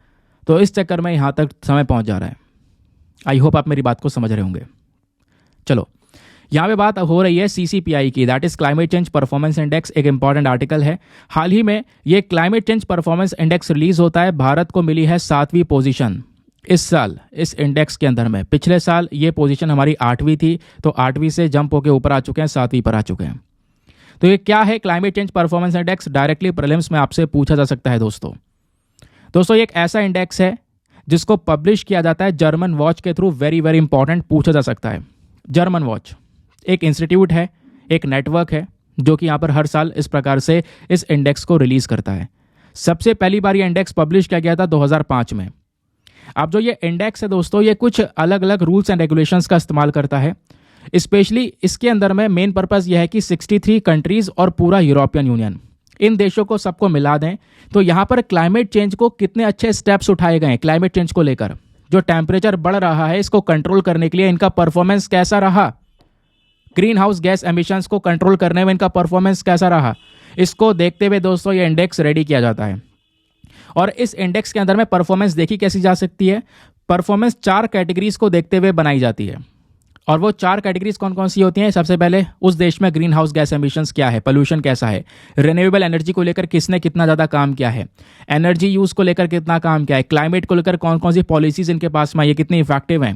तो इस चक्कर में यहाँ तक समय पहुँच जा रहा है। आई होप आप मेरी बात को समझ रहे होंगे। चलो यहाँ पे बात हो रही है CCPI की, that is climate change performance index. एक इंपॉर्टेंट आर्टिकल है, हाल ही में ये climate change performance index release होता है। भारत को मिली है 7वीं पोजीशन इस साल इस इंडेक्स के अंदर में। पिछले साल ये पोजीशन हमारी 8वीं थी, तो 8वीं से जंप होकर ऊपर आ चुके हैं, 7वीं पर आ चुके हैं। तो ये क्या है climate change performance index, directly prelims में आपसे पूछा जा सकता है दोस्तों ये एक ऐसा इंडेक्स है जिसको पब्लिश किया जाता है जर्मन वॉच के थ्रू। वेरी वेरी इंपॉर्टेंट, पूछा जा सकता है। जर्मन वॉच एक इंस्टीट्यूट है, एक नेटवर्क है जो कि यहाँ पर हर साल इस प्रकार से इस इंडेक्स को रिलीज करता है। सबसे पहली बार ये इंडेक्स पब्लिश किया गया था 2005 में। अब जो ये इंडेक्स है दोस्तों ये कुछ अलग अलग रूल्स एंड रेगुलेशंस का इस्तेमाल करता है। स्पेशली इसके अंदर में मेन पर्पस यह है कि 63 कंट्रीज और पूरा यूरोपियन यूनियन, इन देशों को सबको मिला दें तो यहाँ पर क्लाइमेट चेंज को कितने अच्छे स्टेप्स उठाए गए हैं। क्लाइमेट चेंज को लेकर जो टेम्परेचर बढ़ रहा है इसको कंट्रोल करने के लिए इनका परफॉर्मेंस कैसा रहा, ग्रीन हाउस गैस एमिशंस को कंट्रोल करने में इनका परफॉर्मेंस कैसा रहा, इसको देखते हुए दोस्तों ये इंडेक्स रेडी किया जाता है। और इस इंडेक्स के अंदर में परफॉर्मेंस देखी कैसी जा सकती है, परफॉर्मेंस 4 कैटेगरीज को देखते हुए बनाई जाती है। और वो 4 कैटेगरीज कौन कौन सी होती हैं, सबसे पहले उस देश में ग्रीन हाउस गैस एमिशंस क्या है, पोल्यूशन कैसा है, रिन्यूएबल एनर्जी को लेकर किसने कितना ज़्यादा काम किया है, एनर्जी यूज़ को लेकर कितना काम किया है, क्लाइमेट को लेकर कौन कौन सी पॉलिसीज इनके पास में ये कितनी इफेक्टिव हैं।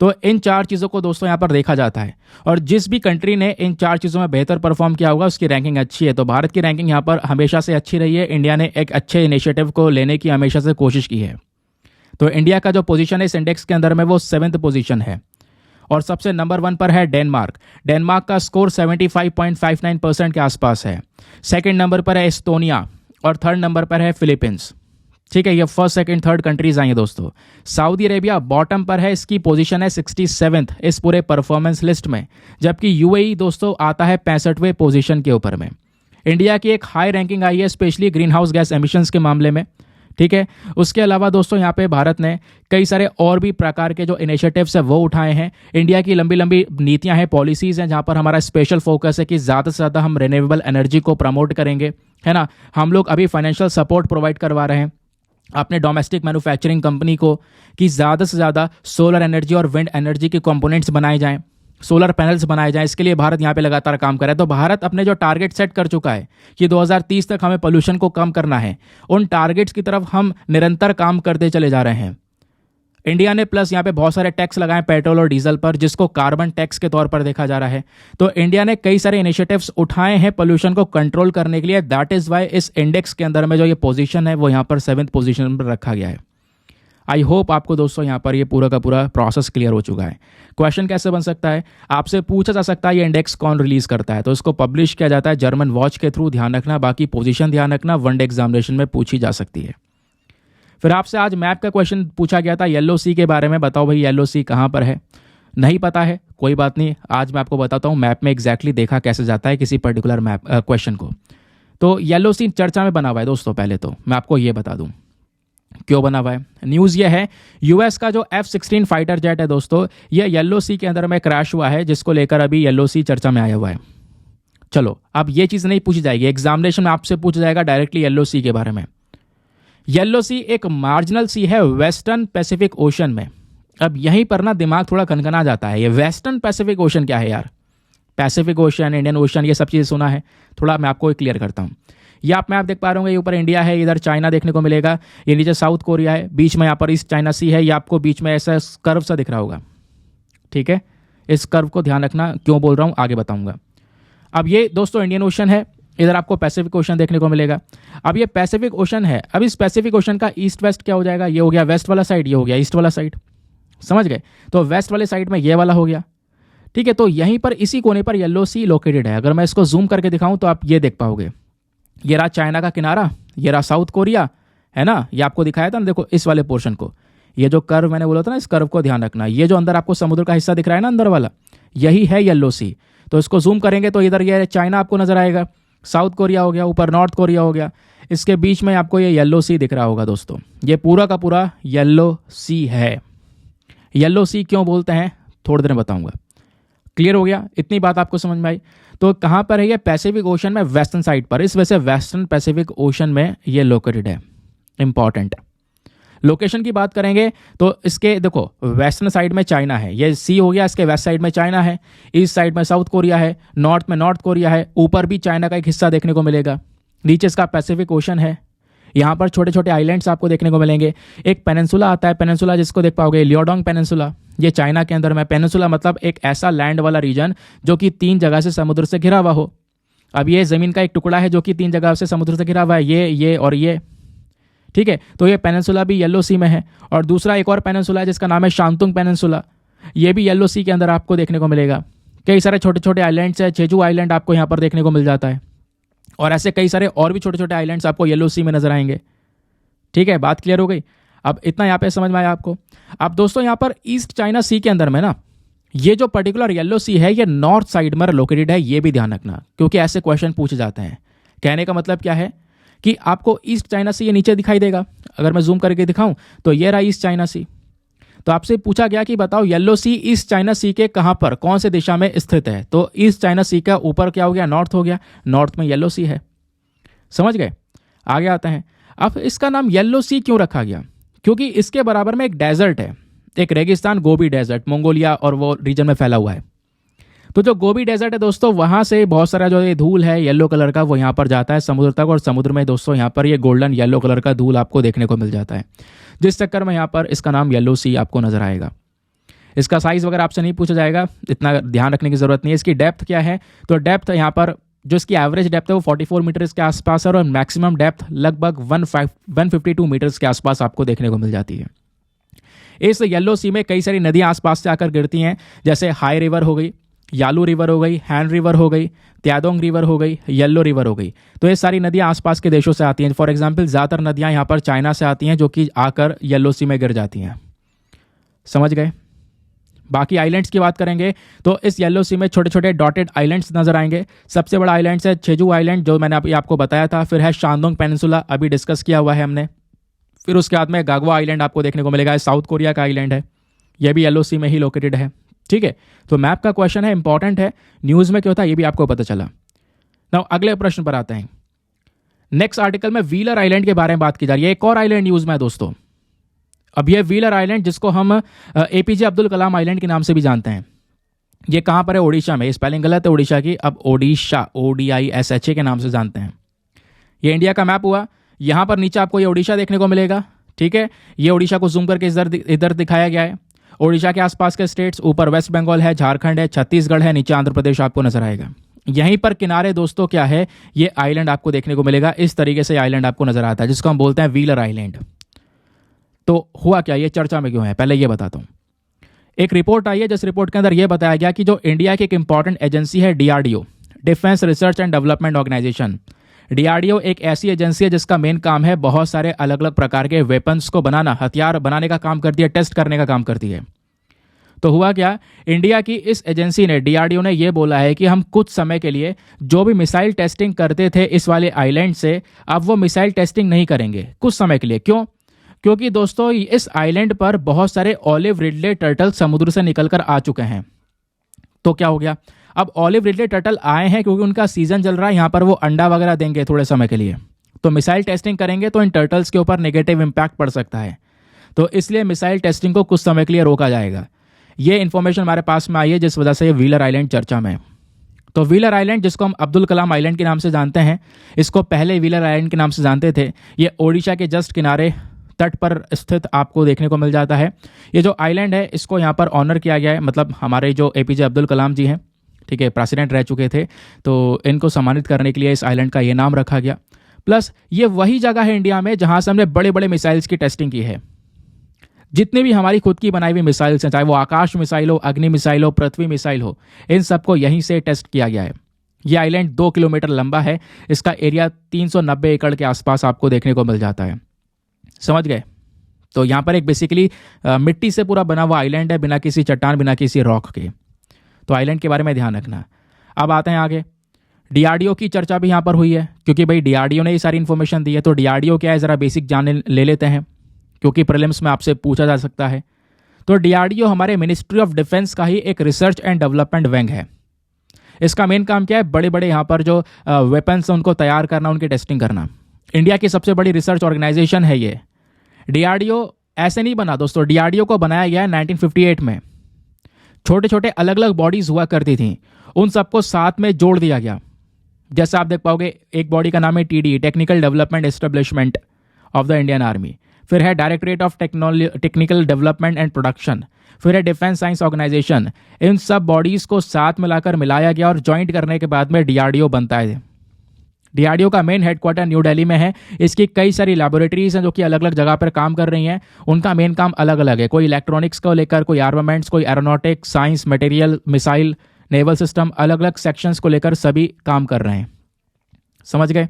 तो इन 4 चीज़ों को दोस्तों यहाँ पर देखा जाता है, और जिस भी कंट्री ने इन 4 चीज़ों में बेहतर परफॉर्म किया होगा उसकी रैंकिंग अच्छी है। तो भारत की रैंकिंग यहाँ पर हमेशा से अच्छी रही है। इंडिया ने एक अच्छे इनिशिएटिव को लेने की हमेशा से कोशिश की है। तो इंडिया का जो पोजीशन है इस इंडेक्स के अंदर में वो 7th पोजीशन है, और सबसे नंबर 1 पर है डेनमार्क। डेनमार्क का स्कोर 75.59% के आसपास है। सेकंड नंबर पर है एस्टोनिया, और थर्ड नंबर पर है फिलीपींस। ठीक है, ये first second third countries I हैं दोस्तों। सऊदी अरेबिया बॉटम पर है, इसकी पोजीशन है 67th इस पूरे परफॉर्मेंस लिस्ट में, जबकि यूएई दोस्तों आता है 65वें पोजीशन के ऊपर में। इंडिया की एक हाई रैंकिंग आई है specially green house gas emissions के मामले में। ठीक है, उसके अलावा दोस्तों यहाँ पे भारत ने कई सारे और भी प्रकार के जो इनिशिएटिव्स है वो उठाए हैं। इंडिया की लंबी लंबी नीतियां हैं, पॉलिसीज़ हैं, जहाँ पर हमारा स्पेशल फोकस है कि ज़्यादा से ज़्यादा हम रिन्यूएबल एनर्जी को प्रमोट करेंगे, है ना। हम लोग अभी फाइनेंशियल सपोर्ट प्रोवाइड करवा रहे हैं अपने डोमेस्टिक मैन्युफैक्चरिंग कंपनी को कि ज़्यादा से ज़्यादा सोलर एनर्जी और विंड एनर्जी के कंपोनेंट्स बनाए जाएं, सोलर पैनल्स बनाए जाएं। इसके लिए भारत यहाँ पे लगातार काम कर रहा है। तो भारत अपने जो टारगेट सेट कर चुका है कि 2030 तक हमें पोल्यूशन को कम करना है, उन टारगेट्स की तरफ हम निरंतर काम करते चले जा रहे हैं। इंडिया ने प्लस यहाँ पे बहुत सारे टैक्स लगाए पेट्रोल और डीजल पर, जिसको कार्बन टैक्स के तौर पर देखा जा रहा है। तो इंडिया ने कई सारे इनिशिएटिव्स उठाए हैं पोल्यूशन को कंट्रोल करने के लिए। दैट इज वाई इस इंडेक्स के अंदर में जो ये पोजीशन है वो यहाँ पर 7th पोजीशन पर रखा गया है। आई होप आपको दोस्तों यहाँ पर ये पूरा का पूरा प्रोसेस क्लियर हो चुका है। क्वेश्चन कैसे बन सकता है, आपसे पूछा जा सकता है ये इंडेक्स कौन रिलीज करता है, तो इसको पब्लिश किया जाता है जर्मन वॉच के थ्रू। ध्यान रखना, बाकी पोजीशन ध्यान रखना, वनडे एग्जामिनेशन में पूछी जा सकती है। फिर आपसे आज मैप का क्वेश्चन पूछा गया था येलो सी के बारे में। बताओ भाई येलो सी कहाँ पर है, नहीं पता है, कोई बात नहीं, आज मैं आपको बताता हूँ मैप में एग्जैक्टली देखा कैसे जाता है किसी पर्टिकुलर मैप क्वेश्चन को। तो येलो सी चर्चा में बना हुआ है दोस्तों। पहले तो मैं आपको ये बता दूं क्यों बना हुआ है। न्यूज़ ये है, यूएस का जो F-16 फाइटर जेट है दोस्तों, ये येलो सी के अंदर में क्रैश हुआ है, जिसको लेकर अभी येलो सी चर्चा में आया हुआ है। चलो, अब ये चीज़ नहीं पूछी जाएगी एग्जामिनेशन में, आपसे पूछा जाएगा डायरेक्टली येलो सी के बारे में। येलो सी एक मार्जिनल सी है वेस्टर्न पैसिफिक ओशन में। अब यहीं पर ना दिमाग थोड़ा कनकना जाता है, ये वेस्टर्न पैसिफिक ओशन क्या है यार। पैसिफिक ओशन, इंडियन ओशन, ये सब चीज़ें सुना है, थोड़ा मैं आपको क्लियर करता हूँ। ये आप मैप देख पा रहे होंगे, ये ऊपर इंडिया है, इधर चाइना देखने को मिलेगा, ये नीचे साउथ कोरिया है, बीच में यहाँ पर ईस्ट चाइना सी है। ये आपको बीच में ऐसा कर्व सा दिख रहा होगा। ठीक है, इस कर्व को ध्यान रखना, क्यों बोल रहा हूँ आगे बताऊंगा। अब ये दोस्तों इंडियन ओशन है, इधर आपको पैसिफिक ओशन देखने को मिलेगा। अब ये पैसिफिक ओशन है, अब इस पैसिफिक ओशन का ईस्ट वेस्ट क्या हो जाएगा, ये हो गया वेस्ट वाला साइड, ये हो गया ईस्ट वाला साइड, समझ गए। तो वेस्ट वाले साइड में ये वाला हो गया। ठीक है, तो यहीं पर इसी कोने पर येलो सी लोकेटेड है। अगर मैं इसको जूम करके दिखाऊं तो आप ये देख पाओगे, ये रहा चाइना का किनारा, ये रहा साउथ कोरिया, है ना। ये आपको दिखाया था ना, देखो इस वाले पोर्शन को, ये जो कर्व मैंने बोला था ना, इस कर्व को ध्यान रखना। ये जो अंदर आपको समुद्र का हिस्सा दिख रहा है ना अंदर वाला, यही है येलो सी। तो इसको जूम करेंगे तो इधर ये चाइना आपको नजर आएगा, साउथ कोरिया हो गया, ऊपर नॉर्थ कोरिया हो गया, इसके बीच में आपको ये येलो सी दिख रहा होगा दोस्तों। ये पूरा का पूरा येलो सी है। येलो सी क्यों बोलते हैं थोड़ी देर में बताऊंगा। क्लियर हो गया, इतनी बात आपको समझ में आई। तो कहाँ पर है ये, पैसिफिक ओशन में वेस्टर्न साइड पर, इस वजह से वेस्टर्न पैसिफिक ओशन में ये लोकेटेड है। इंपॉर्टेंट लोकेशन की बात करेंगे तो इसके देखो वेस्टर्न साइड में चाइना है, ये सी हो गया, इसके वेस्ट साइड में चाइना है, ईस्ट साइड में साउथ कोरिया है, नॉर्थ में नॉर्थ कोरिया है, ऊपर भी चाइना का एक हिस्सा देखने को मिलेगा, नीचे इसका पैसिफिक ओशन है। यहाँ पर छोटे छोटे आइलैंड्स आपको देखने को मिलेंगे। एक पेनिनसुला आता है, पेनिनसुला जिसको देख पाओगे लियोडोंग पेनिनसुला, ये चाइना के अंदर में। पेनिनसुला मतलब एक ऐसा लैंड वाला रीजन जो कि 3 जगह से समुद्र से घिरा हुआ हो। अब ये जमीन का एक टुकड़ा है जो कि 3 जगह से समुद्र से घिरा हुआ है, ये और ये। ठीक है, तो ये पेनिनसुला भी येलो सी में है। और दूसरा एक और पेनिनसुला है जिसका नाम है शांतुंग पेनिनसुला, ये भी येलो सी के अंदर आपको देखने को मिलेगा। कई सारे छोटे छोटे आइलैंड्स है, जेजू आइलैंड आपको यहाँ पर देखने को मिल जाता है, और ऐसे कई सारे और भी छोटे छोटे आइलैंड्स आपको येलो सी में नजर आएंगे। ठीक है, बात क्लियर हो गई। अब इतना यहाँ पे समझ में आया आपको। अब दोस्तों यहाँ पर ईस्ट चाइना सी के अंदर में ना, ये जो पर्टिकुलर येलो सी है ये नॉर्थ साइड में लोकेटेड है, ये भी ध्यान रखना, क्योंकि ऐसे क्वेश्चन पूछे जाते हैं। कहने का मतलब क्या है कि आपको ईस्ट चाइना सी ये नीचे दिखाई देगा, अगर मैं जूम करके दिखाऊं तो ये रहा ईस्ट चाइना सी। तो आपसे पूछा गया कि बताओ येलो सी ईस्ट चाइना सी के कहां पर, कौन से दिशा में स्थित है। तो ईस्ट चाइना सी का ऊपर क्या हो गया, नॉर्थ हो गया, नॉर्थ में येलो सी है। समझ गए, आगे आते हैं। अब इसका नाम येलो सी क्यों रखा गया, क्योंकि इसके बराबर में एक डेजर्ट है, एक रेगिस्तान, गोबी डेजर्ट, मंगोलिया और वो रीजन में फैला हुआ है। तो जो गोबी डेजर्ट है दोस्तों, वहां से बहुत सारा जो ये धूल है येलो कलर का वो यहाँ पर जाता है समुद्र तक, और समुद्र में दोस्तों यहाँ पर ये गोल्डन येलो कलर का धूल आपको देखने को मिल जाता है, जिस चक्कर में यहाँ पर इसका नाम येलो सी आपको नजर आएगा। इसका साइज़ वगैरह आपसे नहीं पूछा जाएगा, इतना ध्यान रखने की ज़रूरत नहीं है। इसकी डेप्थ क्या है, तो डेप्थ यहाँ पर जो इसकी एवरेज डेप्थ है वो 44 मीटर्स के आसपास है और मैक्सिमम डेप्थ लगभग 152 मीटर्स के आसपास आपको देखने को मिल जाती है। इस येलो सी में कई सारी नदियाँ आसपास से आकर गिरती हैं, जैसे हाई रिवर हो गई, यालू रिवर हो गई, हैन रिवर हो गई, त्यादोंग रिवर हो गई, येलो रिवर हो गई। तो ये सारी नदियाँ आसपास के देशों से आती हैं। फॉर एग्जाम्पल ज़्यादातर नदियाँ यहाँ पर चाइना से आती हैं जो कि आकर येलो सी में गिर जाती हैं। समझ गए। बाकी आइलैंड्स की बात करेंगे तो इस येलो सी में छोटे छोटे डॉटेड आइलैंड्स नजर आएंगे। सबसे बड़ा आइलैंड है छेजू आइलैंड, जो मैंने अभी आपको बताया था। फिर है शांदोंग पेनिनसुला, अभी डिस्कस किया हुआ है हमने। फिर उसके बाद में गागवा आइलैंड आपको देखने को मिलेगा, साउथ कोरिया का आइलैंड है, यह भी येलो सी में ही लोकेटेड है। ठीक है, तो मैप का क्वेश्चन है, इंपॉर्टेंट है, न्यूज़ में क्या होता है ये भी आपको पता चला। नाउ अगले प्रश्न पर आते हैं। नेक्स्ट आर्टिकल में व्हीलर आइलैंड के बारे में बात की जा रही है। एक और आइलैंड न्यूज़ में है दोस्तों। अब यह व्हीलर आइलैंड, जिसको हम एपीजे अब्दुल कलाम आइलैंड के नाम से भी जानते हैं, ये कहाँ पर है? ओडिशा में। स्पेलिंग गलत है ओडिशा की, अब ओडिशा ODISHA के नाम से जानते हैं। ये इंडिया का मैप हुआ। यहाँ पर नीचे आपको ये ओडिशा देखने को मिलेगा। ठीक है, ये ओडिशा को जूम करके इधर दिखाया गया है। ओडिशा के आसपास के स्टेट्स, ऊपर वेस्ट बंगाल है, झारखंड है, छत्तीसगढ़ है, नीचे आंध्र प्रदेश आपको नजर आएगा। यहीं पर किनारे दोस्तों क्या है, ये आइलैंड आपको देखने को मिलेगा। इस तरीके से आइलैंड आपको नजर आता है, जिसको हम बोलते हैं व्हीलर आइलैंड। तो हुआ क्या, ये चर्चा में क्यों है, पहले ये बताता हूँ। एक रिपोर्ट आई है, जिस रिपोर्ट के अंदर यह बताया गया कि जो इंडिया की एक इंपॉर्टेंट एजेंसी है DRDO, defence research and development organisation. DRDO एक ऐसी एजेंसी है जिसका मेन काम है बहुत सारे अलग अलग प्रकार के वेपन्स को बनाना, हथियार बनाने का काम करती है, टेस्ट करने का काम करती है। तो हुआ क्या, इंडिया की इस एजेंसी ने, DRDO ने यह बोला है कि हम कुछ समय के लिए जो भी मिसाइल टेस्टिंग करते थे इस वाले आइलैंड से, अब वो मिसाइल टेस्टिंग नहीं करेंगे कुछ समय के लिए। क्यों? क्योंकि दोस्तों इस आइलैंड पर बहुत सारे ऑलिव रिडले टर्टल समुद्र से निकलकर आ चुके हैं। तो क्या हो गया, अब ऑलिव रिडले टर्टल आए हैं क्योंकि उनका सीजन चल रहा है, यहाँ पर वो अंडा वगैरह देंगे थोड़े समय के लिए। तो मिसाइल टेस्टिंग करेंगे तो इन टर्टल्स के ऊपर नेगेटिव इंपैक्ट पड़ सकता है, तो इसलिए मिसाइल टेस्टिंग को कुछ समय के लिए रोका जाएगा। ये इन्फॉर्मेशन हमारे पास में आई है, जिस वजह से ये व्हीलर आइलैंड चर्चा में है। तो व्हीलर आइलैंड, जिसको हम अब्दुल कलाम आइलैंड के नाम से जानते हैं, इसको पहले व्हीलर आइलैंड के नाम से जानते थे। ये ओडिशा के जस्ट किनारे तट पर स्थित आपको देखने को मिल जाता है। ये जो आइलैंड है इसको यहाँ पर ऑनर किया गया है, मतलब हमारे जो APJ अब्दुल कलाम जी हैं, ठीक है, प्रेसिडेंट रह चुके थे, तो इनको सम्मानित करने के लिए इस आइलैंड का ये नाम रखा गया। प्लस ये वही जगह है इंडिया में जहाँ से हमने बड़े बड़े मिसाइल्स की टेस्टिंग की है। जितनी भी हमारी खुद की बनाई हुई मिसाइल्स हैं, चाहे वो आकाश मिसाइल हो, अग्नि मिसाइल हो, पृथ्वी मिसाइल हो, इन सबको यहीं से टेस्ट किया गया है। ये आइलैंड 2 किलोमीटर लंबा है, इसका एरिया 390 एकड़ के आसपास आपको देखने को मिल जाता है। समझ गए। तो यहाँ पर एक बेसिकली मिट्टी से पूरा बना हुआ आइलैंड है, बिना किसी चट्टान, बिना किसी रॉक के। तो आइलैंड के बारे में ध्यान रखना। अब आते हैं आगे। DRDO की चर्चा भी यहाँ पर हुई है, क्योंकि भाई DRDO ने ये सारी इन्फॉर्मेशन दी है। तो DRDO क्या है, ज़रा बेसिक जाने ले लेते हैं, क्योंकि प्रीलिम्स में आपसे पूछा जा सकता है। तो DRDO हमारे मिनिस्ट्री ऑफ डिफेंस का ही एक रिसर्च एंड डेवलपमेंट विंग है। इसका मेन काम क्या है, बड़े बड़े यहाँ पर जो वेपन्स हैं उनको तैयार करना, उनकी टेस्टिंग करना। इंडिया की सबसे बड़ी रिसर्च ऑर्गेनाइजेशन है ये। DRDO ऐसे नहीं बना दोस्तों, DRDO को बनाया गया है 1958 में। छोटे छोटे अलग अलग बॉडीज हुआ करती थी, उन सबको साथ में जोड़ दिया गया। जैसे आप देख पाओगे, एक बॉडी का नाम है TDE, technical development establishment of the Indian army. फिर है directorate of technical development and production. फिर है डिफेंस साइंस ऑर्गेनाइजेशन। इन सब बॉडीज को साथ मिलाकर मिलाया गया और ज्वाइंट करने के बाद में DRDO बनता है। DRDO का मेन हेडक्वार्टर न्यू दिल्ली में है। इसकी कई सारी लैबोरेटरीज हैं जो कि अलग अलग जगह पर काम कर रही हैं। उनका मेन काम अलग अलग है, कोई इलेक्ट्रॉनिक्स को लेकर, कोई आर्मामेंट्स, कोई aeronautics, science, material, missile, naval system, अलग अलग सेक्शंस को लेकर सभी काम कर रहे हैं। समझ गए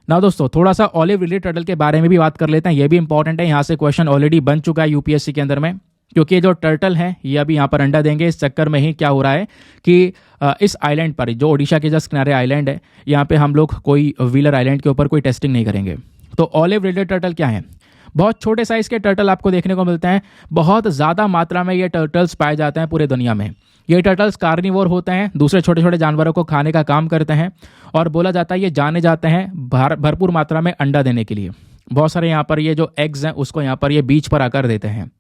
ना दोस्तों। थोड़ा सा ऑलिव रिडले टर्टल के बारे में भी बात कर लेते हैं, ये भी इंपॉर्टेंट है। यहाँ से क्वेश्चन ऑलरेडी बन चुका है UPSC के अंदर में, क्योंकि ये जो टर्टल हैं ये अभी यहाँ पर अंडा देंगे। इस चक्कर में ही क्या हो रहा है कि इस आइलैंड पर, जो ओडिशा के जस्ट किनारे आइलैंड है, यहाँ पे हम लोग कोई व्हीलर आइलैंड के ऊपर कोई टेस्टिंग नहीं करेंगे। तो ऑलिव रिडले टर्टल क्या है? बहुत छोटे साइज के टर्टल आपको देखने को मिलते हैं। बहुत ज़्यादा मात्रा में ये टर्टल्स पाए जाते हैं पूरे दुनिया में। ये टर्टल्स कार्निवोर होते हैं, दूसरे छोटे छोटे जानवरों को खाने का काम करते हैं, और बोला जाता है ये जाने जाते हैं भरपूर मात्रा में अंडा देने के लिए। बहुत सारे यहाँ पर ये जो एग्स हैं उसको यहाँ पर ये बीच पर आकर देते हैं।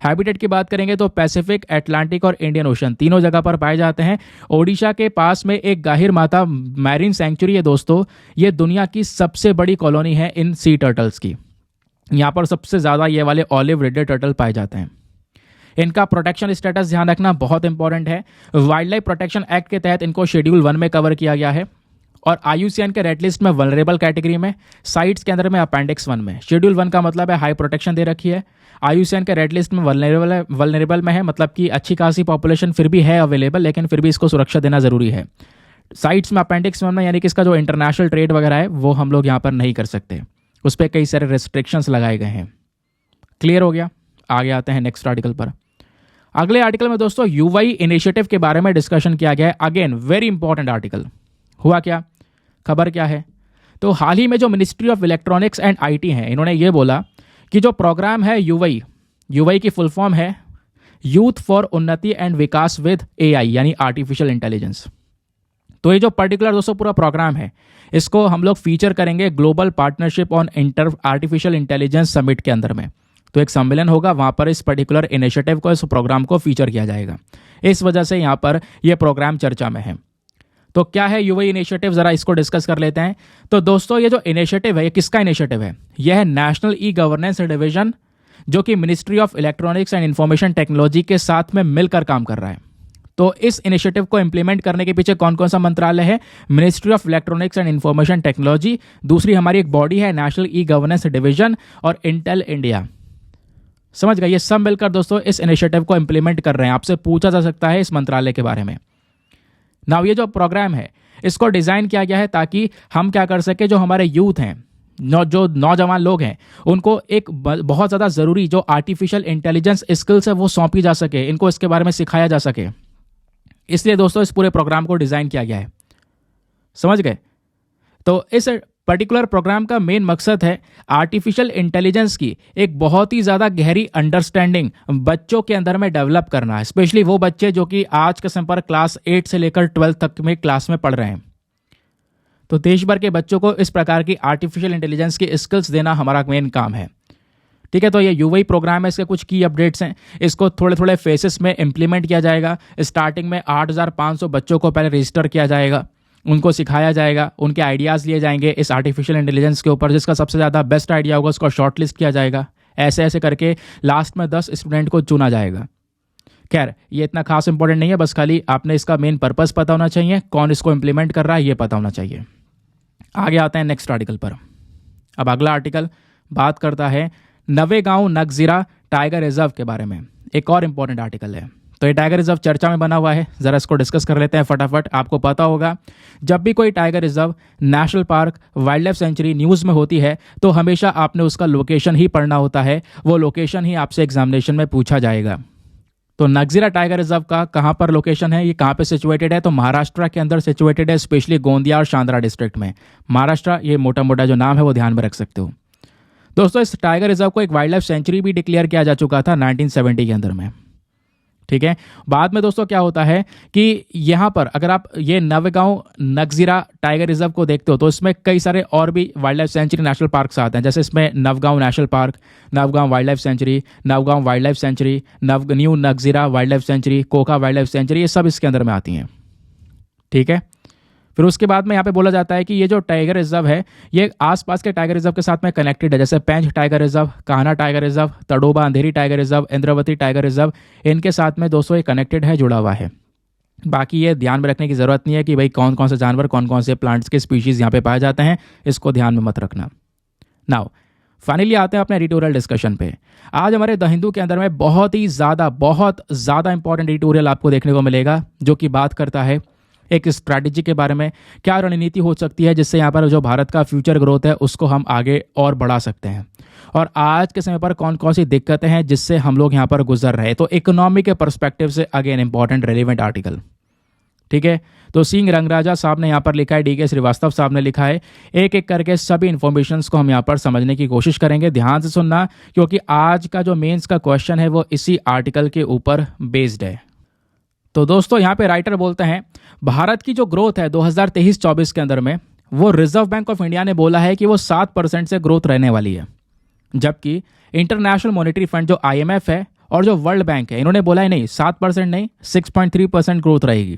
हैबिटेट की बात करेंगे तो पैसिफिक, अटलांटिक और इंडियन ओशन तीनों जगह पर पाए जाते हैं। ओडिशा के पास में एक गाहिर माता मैरीन सेंचुरी है दोस्तों। ये दुनिया की सबसे बड़ी कॉलोनी है इन सी टर्टल्स की। यहाँ पर सबसे ज़्यादा ये वाले ऑलिव रिडले टर्टल पाए जाते हैं। इनका प्रोटेक्शन स्टेटस ध्यान रखना बहुत इंपॉर्टेंट है। वाइल्ड लाइफ प्रोटेक्शन एक्ट के तहत इनको शेड्यूल 1 में कवर किया गया है और IUCN के रेड लिस्ट में वल्नरेबल कैटेगरी में, साइट्स के अंदर में अपेंडिक्स 1 में। शेड्यूल 1 का मतलब है हाई प्रोटेक्शन दे रखी है, IUCN के रेड लिस्ट में वल्नरेबल में है, मतलब कि अच्छी खासी पॉपुलेशन फिर भी है अवेलेबल, लेकिन फिर भी इसको सुरक्षा देना जरूरी है। साइट्स में अपेंडिक्स 1 में, यानी कि इसका जो इंटरनेशनल ट्रेड वगैरह है वो हम लोग यहाँ पर नहीं कर सकते, उस पर कई सारे रेस्ट्रिक्शंस लगाए गए हैं। क्लियर हो गया? आगे आते हैं नेक्स्ट आर्टिकल पर। अगले आर्टिकल में दोस्तों यूवाई इनिशिएटिव के बारे में डिस्कशन किया गया है। Again very important article. हुआ क्या, खबर क्या है? तो हाल ही में जो ministry of electronics and IT है, इन्होंने ये बोला कि जो प्रोग्राम है यूवाई की फुल फॉर्म है यूथ फॉर उन्नति एंड विकास विद AI, यानी आर्टिफिशियल इंटेलिजेंस। तो ये जो पर्टिकुलर दोस्तों पूरा प्रोग्राम है, इसको हम लोग फीचर करेंगे global partnership on artificial intelligence summit के अंदर में। तो एक सम्मेलन होगा, वहां पर इस पर्टिकुलर इनिशिएटिव को, इस प्रोग्राम को फीचर किया जाएगा। इस वजह से यहाँ पर यह प्रोग्राम चर्चा में है। तो क्या है यूवाई इनिशिएटिव, जरा इसको डिस्कस कर लेते हैं। तो दोस्तों ये जो इनिशिएटिव है, ये किसका इनिशिएटिव है? यह है नेशनल E-गवर्नेंस डिवीजन, जो कि ministry of electronics and information technology के साथ में मिलकर काम कर रहा है। तो इस इनिशिएटिव को इंप्लीमेंट करने के पीछे कौन कौन सा मंत्रालय है? Ministry of electronics and information technology, दूसरी हमारी एक बॉडी है नेशनल E-गवर्नेंस डिवीजन, और इंटेल इंडिया। समझ गए? ये सब मिलकर दोस्तों इस इनिशिएटिव को इंप्लीमेंट कर रहे हैं। आपसे पूछा जा सकता है इस मंत्रालय के बारे में। नाउ ये जो प्रोग्राम है, इसको डिजाइन किया गया है ताकि हम क्या कर सके, जो हमारे यूथ हैं, जो नौजवान लोग हैं, उनको एक बहुत ज़्यादा ज़रूरी जो आर्टिफिशियल इंटेलिजेंस स्किल्स है वो सौंपी जा सके, इनको इसके बारे में सिखाया जा सके। इसलिए दोस्तों इस पूरे प्रोग्राम को डिज़ाइन किया गया है। समझ गए? तो इस पर्टिकुलर प्रोग्राम का मेन मकसद है आर्टिफिशियल इंटेलिजेंस की एक बहुत ही ज़्यादा गहरी अंडरस्टैंडिंग बच्चों के अंदर में डेवलप करना है, स्पेशली वो बच्चे जो कि आज के समय पर क्लास 8 से लेकर 12 तक में क्लास में पढ़ रहे हैं। तो देश भर के बच्चों को इस प्रकार की आर्टिफिशियल इंटेलिजेंस की स्किल्स देना हमारा मेन काम है। ठीक है, तो ये यूवाई प्रोग्राम है, इसके कुछ की अपडेट्स हैं। इसको थोड़े थोड़े फेसेस में इंप्लीमेंट किया जाएगा। स्टार्टिंग में 8,500 बच्चों को पहले रजिस्टर किया जाएगा, उनको सिखाया जाएगा, उनके आइडियाज़ लिए जाएंगे इस आर्टिफिशियल इंटेलिजेंस के ऊपर। जिसका सबसे ज़्यादा बेस्ट आइडिया होगा उसको शॉर्ट लिस्ट किया जाएगा। ऐसे ऐसे करके लास्ट में 10 स्टूडेंट को चुना जाएगा। खैर ये इतना खास इंपॉर्टेंट नहीं है, बस खाली आपने इसका मेन पर्पस पता होना चाहिए, कौन इसको इंप्लीमेंट कर रहा है ये पता होना चाहिए। आगे आते हैं नेक्स्ट आर्टिकल पर। अब अगला आर्टिकल बात करता है नवेगांव नगजीरा टाइगर रिजर्व के बारे में। एक और इंपॉर्टेंट आर्टिकल है। तो ये टाइगर रिजर्व चर्चा में बना हुआ है, ज़रा इसको डिस्कस कर लेते हैं फटाफट। आपको पता होगा जब भी कोई tiger reserve, national park, wild life century news में होती है तो हमेशा आपने उसका लोकेशन ही पढ़ना होता है। वो लोकेशन ही आपसे एग्जामिनेशन में पूछा जाएगा। तो नगजीरा टाइगर रिजर्व का कहाँ पर लोकेशन है, ये कहाँ पे सिचुएटेड है? तो महाराष्ट्र के अंदर सिचुएटेड है, स्पेशली गोंदिया और शांतरा डिस्ट्रिक्ट में। महाराष्ट्र, ये मोटा मोटा जो नाम है वो ध्यान में रख सकते हो। दोस्तों इस टाइगर रिजर्व को एक वाइल्ड लाइफ सेंचुरी भी डिक्लेयर किया जा चुका था 1970 के अंदर में। ठीक है, बाद में दोस्तों क्या होता है कि यहाँ पर अगर आप ये नवेगांव नगजीरा टाइगर रिजर्व को देखते हो तो इसमें कई सारे और भी wild life sanctuary national parks आते हैं। जैसे इसमें Navegaon national park, Navegaon wild life sanctuary, Navegaon wild life sanctuary, new Nagzira wild life sanctuary, Koka wild life sanctuary, ये सब इसके अंदर में आती हैं। ठीक है, फिर उसके बाद में यहाँ पे बोला जाता है कि ये जो टाइगर रिजर्व है ये आसपास के टाइगर रिजर्व के साथ में कनेक्टेड है। जैसे Pench tiger reserve, Kanha tiger reserve, Tadoba Andhari tiger reserve, Indravati tiger reserve, इनके साथ में दोस्तों ये कनेक्टेड है, जुड़ा हुआ है। बाकी ये ध्यान में रखने की ज़रूरत नहीं है कि भाई कौन कौन से जानवर, कौन कौन से प्लांट्स के स्पीशीज़ यहाँ पे पाए जाते हैं, इसको ध्यान में मत रखना। नाउ फाइनली आते हैं अपने एडिटोरियल डिस्कशन पे। आज हमारे द हिंदू के अंदर में बहुत ज़्यादा इंपॉर्टेंट एडिटोरियल आपको देखने को मिलेगा, जो कि बात करता है एक स्ट्रैटेजी के बारे में, क्या रणनीति हो सकती है जिससे यहाँ पर जो भारत का फ्यूचर ग्रोथ है उसको हम आगे और बढ़ा सकते हैं, और आज के समय पर कौन कौन सी दिक्कतें हैं जिससे हम लोग यहाँ पर गुजर रहे हैं। तो इकोनॉमी के पर्सपेक्टिव से अगेन इंपॉर्टेंट रेलिवेंट आर्टिकल। ठीक है, तो सिंह रंगराजा साहब ने यहाँ पर लिखा है, DK श्रीवास्तव साहब ने लिखा है। एक एक करके सभी इन्फॉर्मेशंस को हम यहाँ पर समझने की कोशिश करेंगे। ध्यान से सुनना, क्योंकि आज का जो मेंस का क्वेश्चन है वो इसी आर्टिकल के ऊपर बेस्ड है। तो दोस्तों यहाँ पे राइटर बोलते हैं भारत की जो ग्रोथ है 2023-24 के अंदर में, वो रिजर्व बैंक ऑफ इंडिया ने बोला है कि वो 7% से ग्रोथ रहने वाली है, जबकि इंटरनेशनल मॉनेटरी फंड जो IMF है और जो वर्ल्ड बैंक है, इन्होंने बोला है नहीं 7% नहीं 6.3% ग्रोथ रहेगी।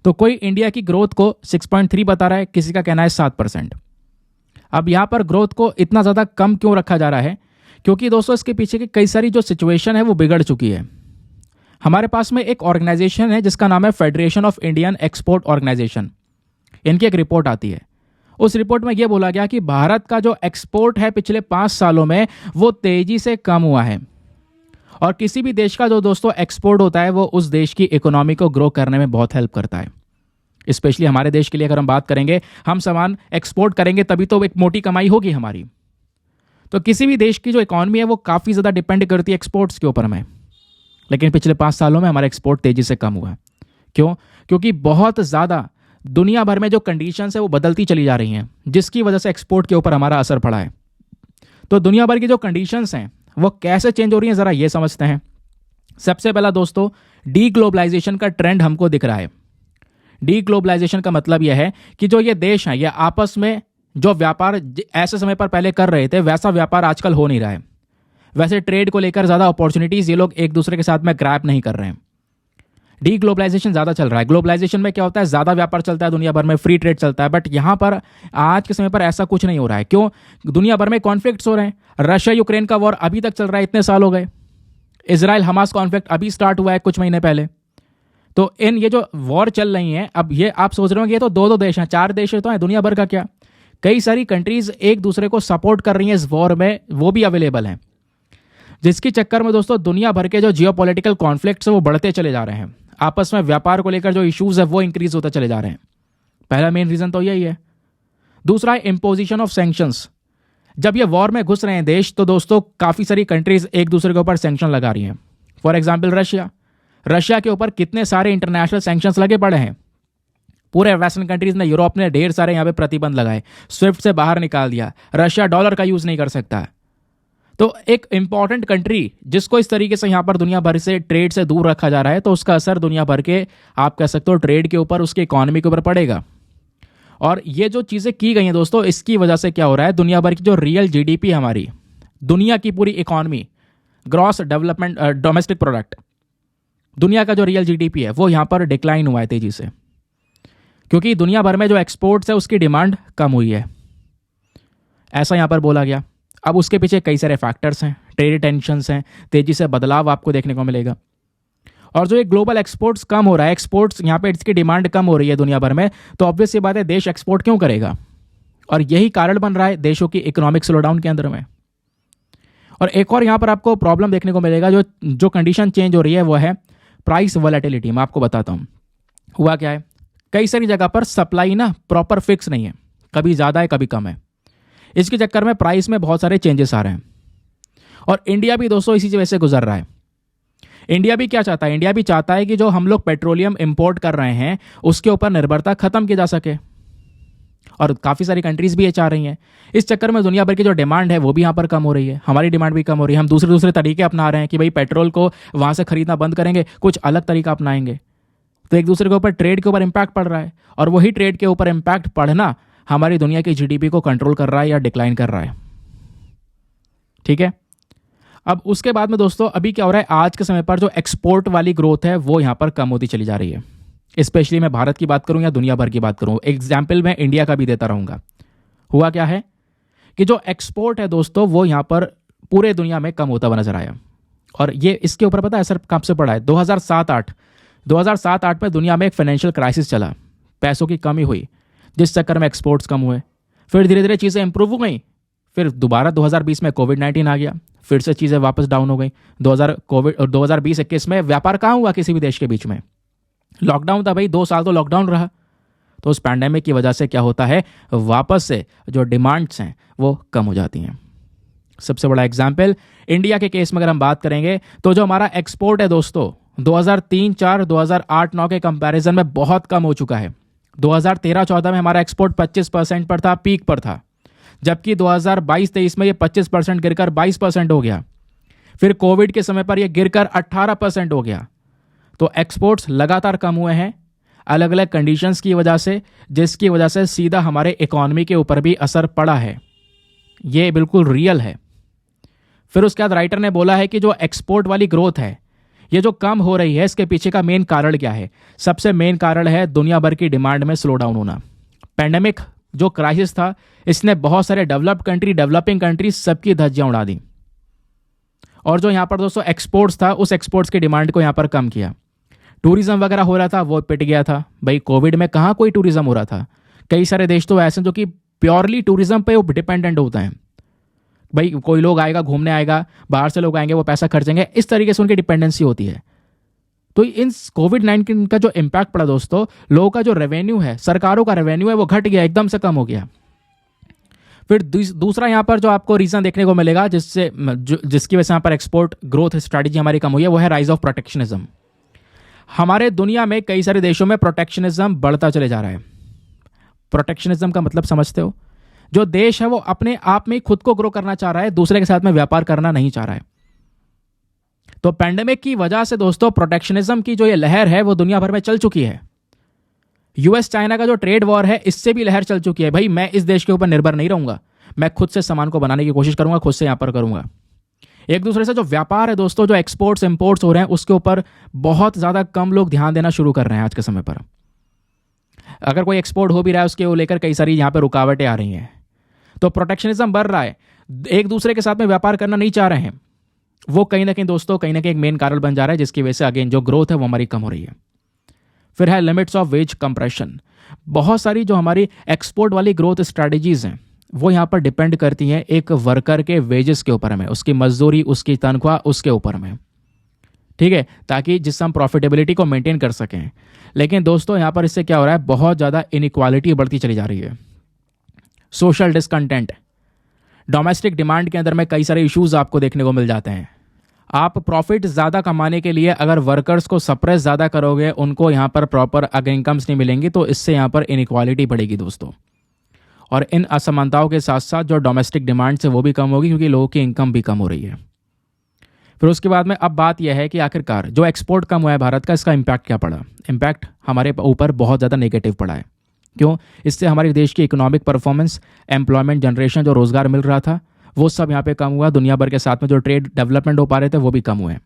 तो कोई इंडिया की ग्रोथ को 6.3 बता रहा है, किसी का कहना है 7%। अब यहाँ पर ग्रोथ को इतना ज़्यादा कम क्यों रखा जा रहा है? क्योंकि दोस्तों इसके पीछे की कई सारी जो सिचुएशन है वो बिगड़ चुकी है। हमारे पास में एक ऑर्गेनाइजेशन है जिसका नाम है federation of Indian export organisation. इनकी एक रिपोर्ट आती है। उस रिपोर्ट में यह बोला गया कि भारत का जो एक्सपोर्ट है पिछले 5 सालों में वो तेजी से कम हुआ है। और किसी भी देश का जो दोस्तों एक्सपोर्ट होता है वो उस देश की इकोनॉमी को ग्रो करने में बहुत हेल्प करता है। स्पेशली हमारे देश के लिए अगर हम बात करेंगे, हम सामान एक्सपोर्ट करेंगे तभी तो एक मोटी कमाई होगी हमारी। तो किसी भी देश की जो इकोनॉमी है वो काफ़ी ज़्यादा डिपेंड करती है एक्सपोर्ट्स के ऊपर में। लेकिन पिछले 5 सालों में हमारा एक्सपोर्ट तेज़ी से कम हुआ है। क्यों? क्योंकि बहुत ज़्यादा दुनिया भर में जो कंडीशंस है वो बदलती चली जा रही हैं, जिसकी वजह से एक्सपोर्ट के ऊपर हमारा असर पड़ा है। तो दुनिया भर की जो कंडीशंस हैं वो कैसे चेंज हो रही हैं, ज़रा ये समझते हैं। सबसे पहला दोस्तों, डी ग्लोबलाइजेशन का ट्रेंड हमको दिख रहा है। डी ग्लोबलाइजेशन का मतलब यह है कि जो ये देश हैं ये आपस में जो व्यापार ऐसे समय पर पहले कर रहे थे वैसा व्यापार आजकल हो नहीं रहा है। वैसे ट्रेड को लेकर ज़्यादा अपॉर्चुनिटीज़ ये लोग एक दूसरे के साथ में ग्रैब नहीं कर रहे हैं। डी ग्लोबलाइजेशन ज़्यादा चल रहा है। ग्लोबलाइजेशन में क्या होता है, ज़्यादा व्यापार चलता है, दुनिया भर में फ्री ट्रेड चलता है। बट यहाँ पर आज के समय पर ऐसा कुछ नहीं हो रहा है। क्यों? दुनिया भर में कॉन्फ्लिक्ट्स हो रहे हैं। रशिया यूक्रेन का वॉर अभी तक चल रहा है, इतने साल हो गए। इजराइल हमास कॉन्फ्लिक्ट अभी स्टार्ट हुआ है कुछ महीने पहले। तो इन ये जो वॉर चल रही हैं, अब ये आप सोच रहे हो कि ये तो 2-2 देश हैं, 4 देश तो हैं, दुनिया भर का क्या, कई सारी कंट्रीज एक दूसरे को सपोर्ट कर रही हैं इस वॉर में, वो भी अवेलेबल हैं। जिसके चक्कर में दोस्तों दुनिया भर के जो जियोपॉलिटिकल कॉन्फ्लिक्ट्स है वो बढ़ते चले जा रहे हैं। आपस में व्यापार को लेकर जो इश्यूज है वो इंक्रीज होते चले जा रहे हैं। पहला मेन रीजन तो यही है। दूसरा है इम्पोजिशन ऑफ सैंक्शंस। जब ये वॉर में घुस रहे हैं देश, तो दोस्तों काफ़ी सारी कंट्रीज एक दूसरे के ऊपर सैंक्शन लगा रही हैं। फॉर एग्जाम्पल रशिया के ऊपर कितने सारे इंटरनेशनल सैंक्शंस लगे पड़े हैं। पूरे वेस्टर्न कंट्रीज ने, यूरोप ने ढेर सारे यहाँ पे प्रतिबंध लगाए, स्विफ्ट से बाहर निकाल दिया, रशिया डॉलर का यूज नहीं कर सकता। तो एक इंपॉर्टेंट कंट्री जिसको इस तरीके से यहाँ पर दुनिया भर से ट्रेड से दूर रखा जा रहा है, तो उसका असर दुनिया भर के, आप कह सकते हो, ट्रेड के ऊपर, उसकी इकोनॉमी के ऊपर पड़ेगा। और ये जो चीज़ें की गई हैं दोस्तों, इसकी वजह से क्या हो रहा है, दुनिया भर की जो रियल जीडीपी हमारी, दुनिया की पूरी economy, gross development domestic product, दुनिया का जो रियल जीडीपी है वो यहाँ पर डिक्लाइन हुआ है तेजी से। क्योंकि दुनिया भर में जो एक्सपोर्ट्स है उसकी डिमांड कम हुई है, ऐसा यहाँ पर बोला गया। अब उसके पीछे कई सारे फैक्टर्स हैं, ट्रेड टेंशंस हैं, तेजी से बदलाव आपको देखने को मिलेगा। और जो ये ग्लोबल एक्सपोर्ट्स कम हो रहा है, एक्सपोर्ट्स यहाँ पे इसकी डिमांड कम हो रही है दुनिया भर में, तो ऑब्वियस सी बात है देश एक्सपोर्ट क्यों करेगा। और यही कारण बन रहा है देशों की इकोनॉमिक स्लोडाउन के अंदर में। और एक और यहाँ पर आपको प्रॉब्लम देखने को मिलेगा, जो कंडीशन चेंज हो रही है वो है प्राइस वॉलेटिलिटी। मैं आपको बताता हूँ हुआ क्या है। कई सारी जगह पर सप्लाई ना प्रॉपर फिक्स नहीं है, कभी ज़्यादा है कभी कम है। इसके चक्कर में प्राइस में बहुत सारे चेंजेस आ रहे हैं। और इंडिया भी दोस्तों इसी वजह से गुजर रहा है। इंडिया भी क्या चाहता है, इंडिया भी चाहता है कि जो हम लोग पेट्रोलियम इंपोर्ट कर रहे हैं उसके ऊपर निर्भरता खत्म की जा सके। और काफ़ी सारी कंट्रीज भी ये चाह रही हैं। इस चक्कर में दुनिया भर की जो डिमांड है वो भी यहाँ पर कम हो रही है, हमारी डिमांड भी कम हो रही है। हम दूसरे तरीके अपना रहे हैं कि भाई पेट्रोल को वहाँ से खरीदना बंद करेंगे, कुछ अलग तरीका अपनाएंगे। तो एक दूसरे के ऊपर ट्रेड के ऊपर इम्पैक्ट पड़ रहा है। और वही ट्रेड के ऊपर इम्पैक्ट पड़ना हमारी दुनिया की जीडीपी को कंट्रोल कर रहा है या डिक्लाइन कर रहा है। ठीक है। अब उसके बाद में दोस्तों अभी क्या हो रहा है, आज के समय पर जो एक्सपोर्ट वाली ग्रोथ है वो यहाँ पर कम होती चली जा रही है। स्पेशली मैं भारत की बात करूं या दुनिया भर की बात करूं, एग्जाम्पल मैं इंडिया का भी देता रहूंगा। हुआ क्या है कि जो एक्सपोर्ट है दोस्तों वो यहाँ पर पूरे दुनिया में कम होता हुआ नजर आया। और ये इसके ऊपर पता है असर कब से पड़ा है, 2007-8 में दुनिया में एक फाइनेंशियल क्राइसिस चला, पैसों की कमी हुई, जिस चक्कर में एक्सपोर्ट्स कम हुए। फिर धीरे धीरे चीज़ें इंप्रूव हो गई। फिर दोबारा 2020 में कोविड-19 आ गया, फिर से चीज़ें वापस डाउन हो गई। 2020-21 में व्यापार कहाँ हुआ किसी भी देश के बीच में, लॉकडाउन था भाई, 2 साल तो लॉकडाउन रहा। तो उस पैंडेमिक की वजह से क्या होता है, वापस से जो डिमांड्स हैं वो कम हो जाती हैं। सबसे बड़ा एग्जाम्पल इंडिया के केस में अगर हम बात करेंगे तो जो हमारा एक्सपोर्ट है दोस्तों 2003-4, 2008-9 के कंपैरिजन में बहुत कम हो चुका है। 2013-14 में हमारा एक्सपोर्ट 25% पर था, पीक पर था, जबकि 2022-23 में ये 25% गिरकर 22% हो गया। फिर कोविड के समय पर यह गिरकर 18% हो गया। तो एक्सपोर्ट्स लगातार कम हुए हैं अलग अलग कंडीशंस की वजह से, जिसकी वजह से सीधा हमारे इकोनॉमी के ऊपर भी असर पड़ा है। ये बिल्कुल रियल है। फिर उसके बाद राइटर ने बोला है कि जो एक्सपोर्ट वाली ग्रोथ है ये जो कम हो रही है, इसके पीछे का मेन कारण क्या है। सबसे मेन कारण है दुनिया भर की डिमांड में स्लो डाउन होना। पैंडेमिक जो क्राइसिस था इसने बहुत सारे डेवलप्ड कंट्री, डेवलपिंग कंट्री सबकी धज्जियां उड़ा दी। और जो यहाँ पर दोस्तों एक्सपोर्ट्स था, उस एक्सपोर्ट्स की डिमांड को यहाँ पर कम किया। टूरिज्म वगैरह हो रहा था, वो पिट गया था। भाई कोविड में कहाँ कोई टूरिज्म हो रहा था। कई सारे देश तो ऐसे हैं जो कि प्योरली टूरिज्म पे डिपेंडेंट होते हैं। भाई कोई लोग आएगा, घूमने आएगा, बाहर से लोग आएंगे, वो पैसा खर्चेंगे, इस तरीके से उनकी डिपेंडेंसी होती है। तो इन कोविड-19 का जो इम्पैक्ट पड़ा दोस्तों, लोगों का जो रेवेन्यू है, सरकारों का रेवेन्यू है, वो घट गया, एकदम से कम हो गया। फिर दूसरा यहाँ पर जो आपको रीजन देखने को मिलेगा जिसकी वजह से यहाँ पर एक्सपोर्ट ग्रोथ स्ट्रैटेजी हमारी कम हुई है, वो है राइज ऑफ प्रोटेक्शनिज्म। हमारे दुनिया में कई सारे देशों में प्रोटेक्शनिज्म बढ़ता चले जा रहा है। प्रोटेक्शनिज्म का मतलब समझते हो? जो देश है वो अपने आप में खुद को ग्रो करना चाह रहा है, दूसरे के साथ में व्यापार करना नहीं चाह रहा है। तो पैंडेमिक की वजह से दोस्तों प्रोटेक्शनिज्म की जो ये लहर है वो दुनिया भर में चल चुकी है। यूएस चाइना का जो ट्रेड वॉर है, इससे भी लहर चल चुकी है। भाई मैं इस देश के ऊपर निर्भर नहीं रहूंगा, मैं खुद से सामान को बनाने की कोशिश करूंगा, खुद से यहां पर करूंगा। एक दूसरे से जो व्यापार है दोस्तों, जो एक्सपोर्ट्स इंपोर्ट्स हो रहे हैं, उसके ऊपर बहुत ज्यादा कम लोग ध्यान देना शुरू कर रहे हैं आज के समय पर। अगर कोई एक्सपोर्ट हो भी रहा है, उसके लेकर कई सारी यहां पर रुकावटें आ रही हैं। तो प्रोटेक्शनिज्म बढ़ रहा है, एक दूसरे के साथ में व्यापार करना नहीं चाह रहे हैं। वो कहीं ना कहीं दोस्तों, कहीं ना कहीं एक मेन कारण बन जा रहा है, जिसकी वजह से अगेन जो ग्रोथ है वो हमारी कम हो रही है। फिर है लिमिट्स ऑफ वेज कंप्रेशन। बहुत सारी जो हमारी एक्सपोर्ट वाली ग्रोथ स्ट्रैटेजीज हैं, वो यहाँ पर डिपेंड करती हैं एक वर्कर के वेजेस के ऊपर में, उसकी मजदूरी, उसकी तनख्वाह, उसके ऊपर में, ठीक है, ताकि जिससे हम प्रॉफिटेबिलिटी को मेंटेन कर सकें। लेकिन दोस्तों यहाँ पर इससे क्या हो रहा है, बहुत ज़्यादा इनइक्वालिटी बढ़ती चली जा रही है। सोशल डिसकंटेंट, डोमेस्टिक डिमांड के अंदर में कई सारे इश्यूज आपको देखने को मिल जाते हैं। आप प्रॉफिट ज़्यादा कमाने के लिए अगर वर्कर्स को सप्रेस ज़्यादा करोगे, उनको यहाँ पर प्रॉपर अगर इनकम्स नहीं मिलेंगी, तो इससे यहाँ पर इनइक्वालिटी बढ़ेगी दोस्तों। और इन असमानताओं के साथ साथ जो डोमेस्टिक डिमांड है वो भी कम होगी, क्योंकि लोगों की इनकम भी कम हो रही है। फिर उसके बाद में अब बात यह है कि आखिरकार जो एक्सपोर्ट कम हुआ है भारत का, इसका इम्पैक्ट क्या पड़ा। इम्पैक्ट हमारे ऊपर बहुत ज़्यादा नेगेटिव पड़ा है। क्यों? इससे हमारे देश की इकोनॉमिक परफॉर्मेंस, एम्प्लॉयमेंट जनरेशन, जो रोज़गार मिल रहा था, वो सब यहाँ पे कम हुआ। दुनिया भर के साथ में जो ट्रेड डेवलपमेंट हो पा रहे थे, वो भी कम हुए हैं।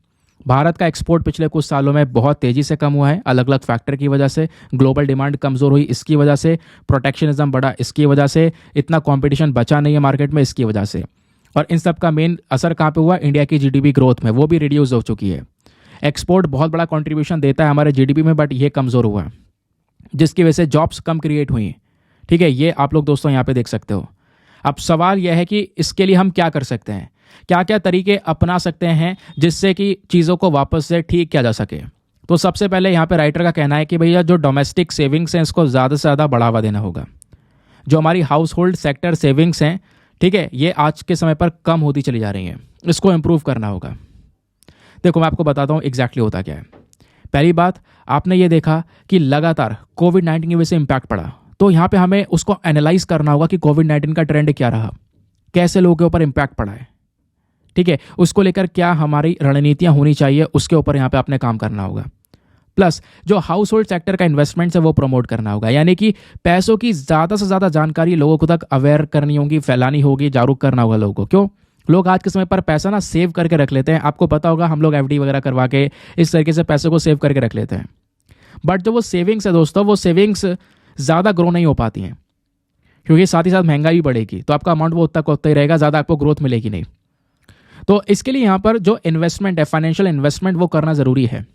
भारत का एक्सपोर्ट पिछले कुछ सालों में बहुत तेज़ी से कम हुआ है, अलग अलग फैक्टर की वजह से। ग्लोबल डिमांड कमज़ोर हुई, इसकी वजह से। प्रोटेक्शनिज्म बढ़ा, इसकी वजह से। इतना कंपटीशन बचा नहीं है मार्केट में, इसकी वजह से। और इन सब का मेन असर कहाँ पे हुआ? इंडिया की जीडीपी ग्रोथ में, वो भी रिड्यूस हो चुकी है। एक्सपोर्ट बहुत बड़ा कंट्रीब्यूशन देता है हमारे जीडीपी में, बट ये कमज़ोर हुआ, जिसकी वजह से जॉब्स कम क्रिएट हुई। ठीक है, ये आप लोग दोस्तों यहाँ पे देख सकते हो। अब सवाल यह है कि इसके लिए हम क्या कर सकते हैं, क्या क्या तरीके अपना सकते हैं जिससे कि चीज़ों को वापस से ठीक किया जा सके। तो सबसे पहले यहाँ पे राइटर का कहना है कि भैया जो डोमेस्टिक सेविंग्स हैं, इसको ज़्यादा से ज़्यादा बढ़ावा देना होगा। जो हमारी हाउस होल्ड सेक्टर सेविंग्स हैं, ठीक है, ये आज के समय पर कम होती चली जा रही हैं, इसको इम्प्रूव करना होगा। देखो मैं आपको बताता हूँ एग्जैक्टली होता क्या है। पहली बात, आपने ये देखा कि लगातार कोविड-19 की वजह से इम्पैक्ट पड़ा, तो यहाँ पे हमें उसको एनालाइज करना होगा कि कोविड-19 का ट्रेंड क्या रहा, कैसे लोगों के ऊपर इम्पैक्ट पड़ा है, ठीक है, उसको लेकर क्या हमारी रणनीतियाँ होनी चाहिए, उसके ऊपर यहाँ पे आपने काम करना होगा। प्लस जो हाउस होल्ड सेक्टर का इन्वेस्टमेंट है वो प्रमोट करना होगा, यानी कि पैसों की ज़्यादा से ज़्यादा जानकारी लोगों को तक अवेयर करनी होगी, फैलानी होगी, जागरूक करना होगा लोगों को। क्यों? लोग आज के समय पर पैसा ना सेव करके रख लेते हैं। आपको पता होगा, हम लोग एफडी वगैरह करवा के इस तरीके से पैसे को सेव करके रख लेते हैं, बट जो वो सेविंग्स है दोस्तों, वो सेविंग्स ज़्यादा ग्रो नहीं हो पाती हैं, क्योंकि साथ ही साथ महंगाई भी बढ़ेगी, तो आपका अमाउंट वो उतना का उतना ही रहेगा, ज़्यादा आपको ग्रोथ मिलेगी नहीं। तो इसके लिए यहाँ पर जो इन्वेस्टमेंट है, फाइनेंशियल इन्वेस्टमेंट, वो करना ज़रूरी है।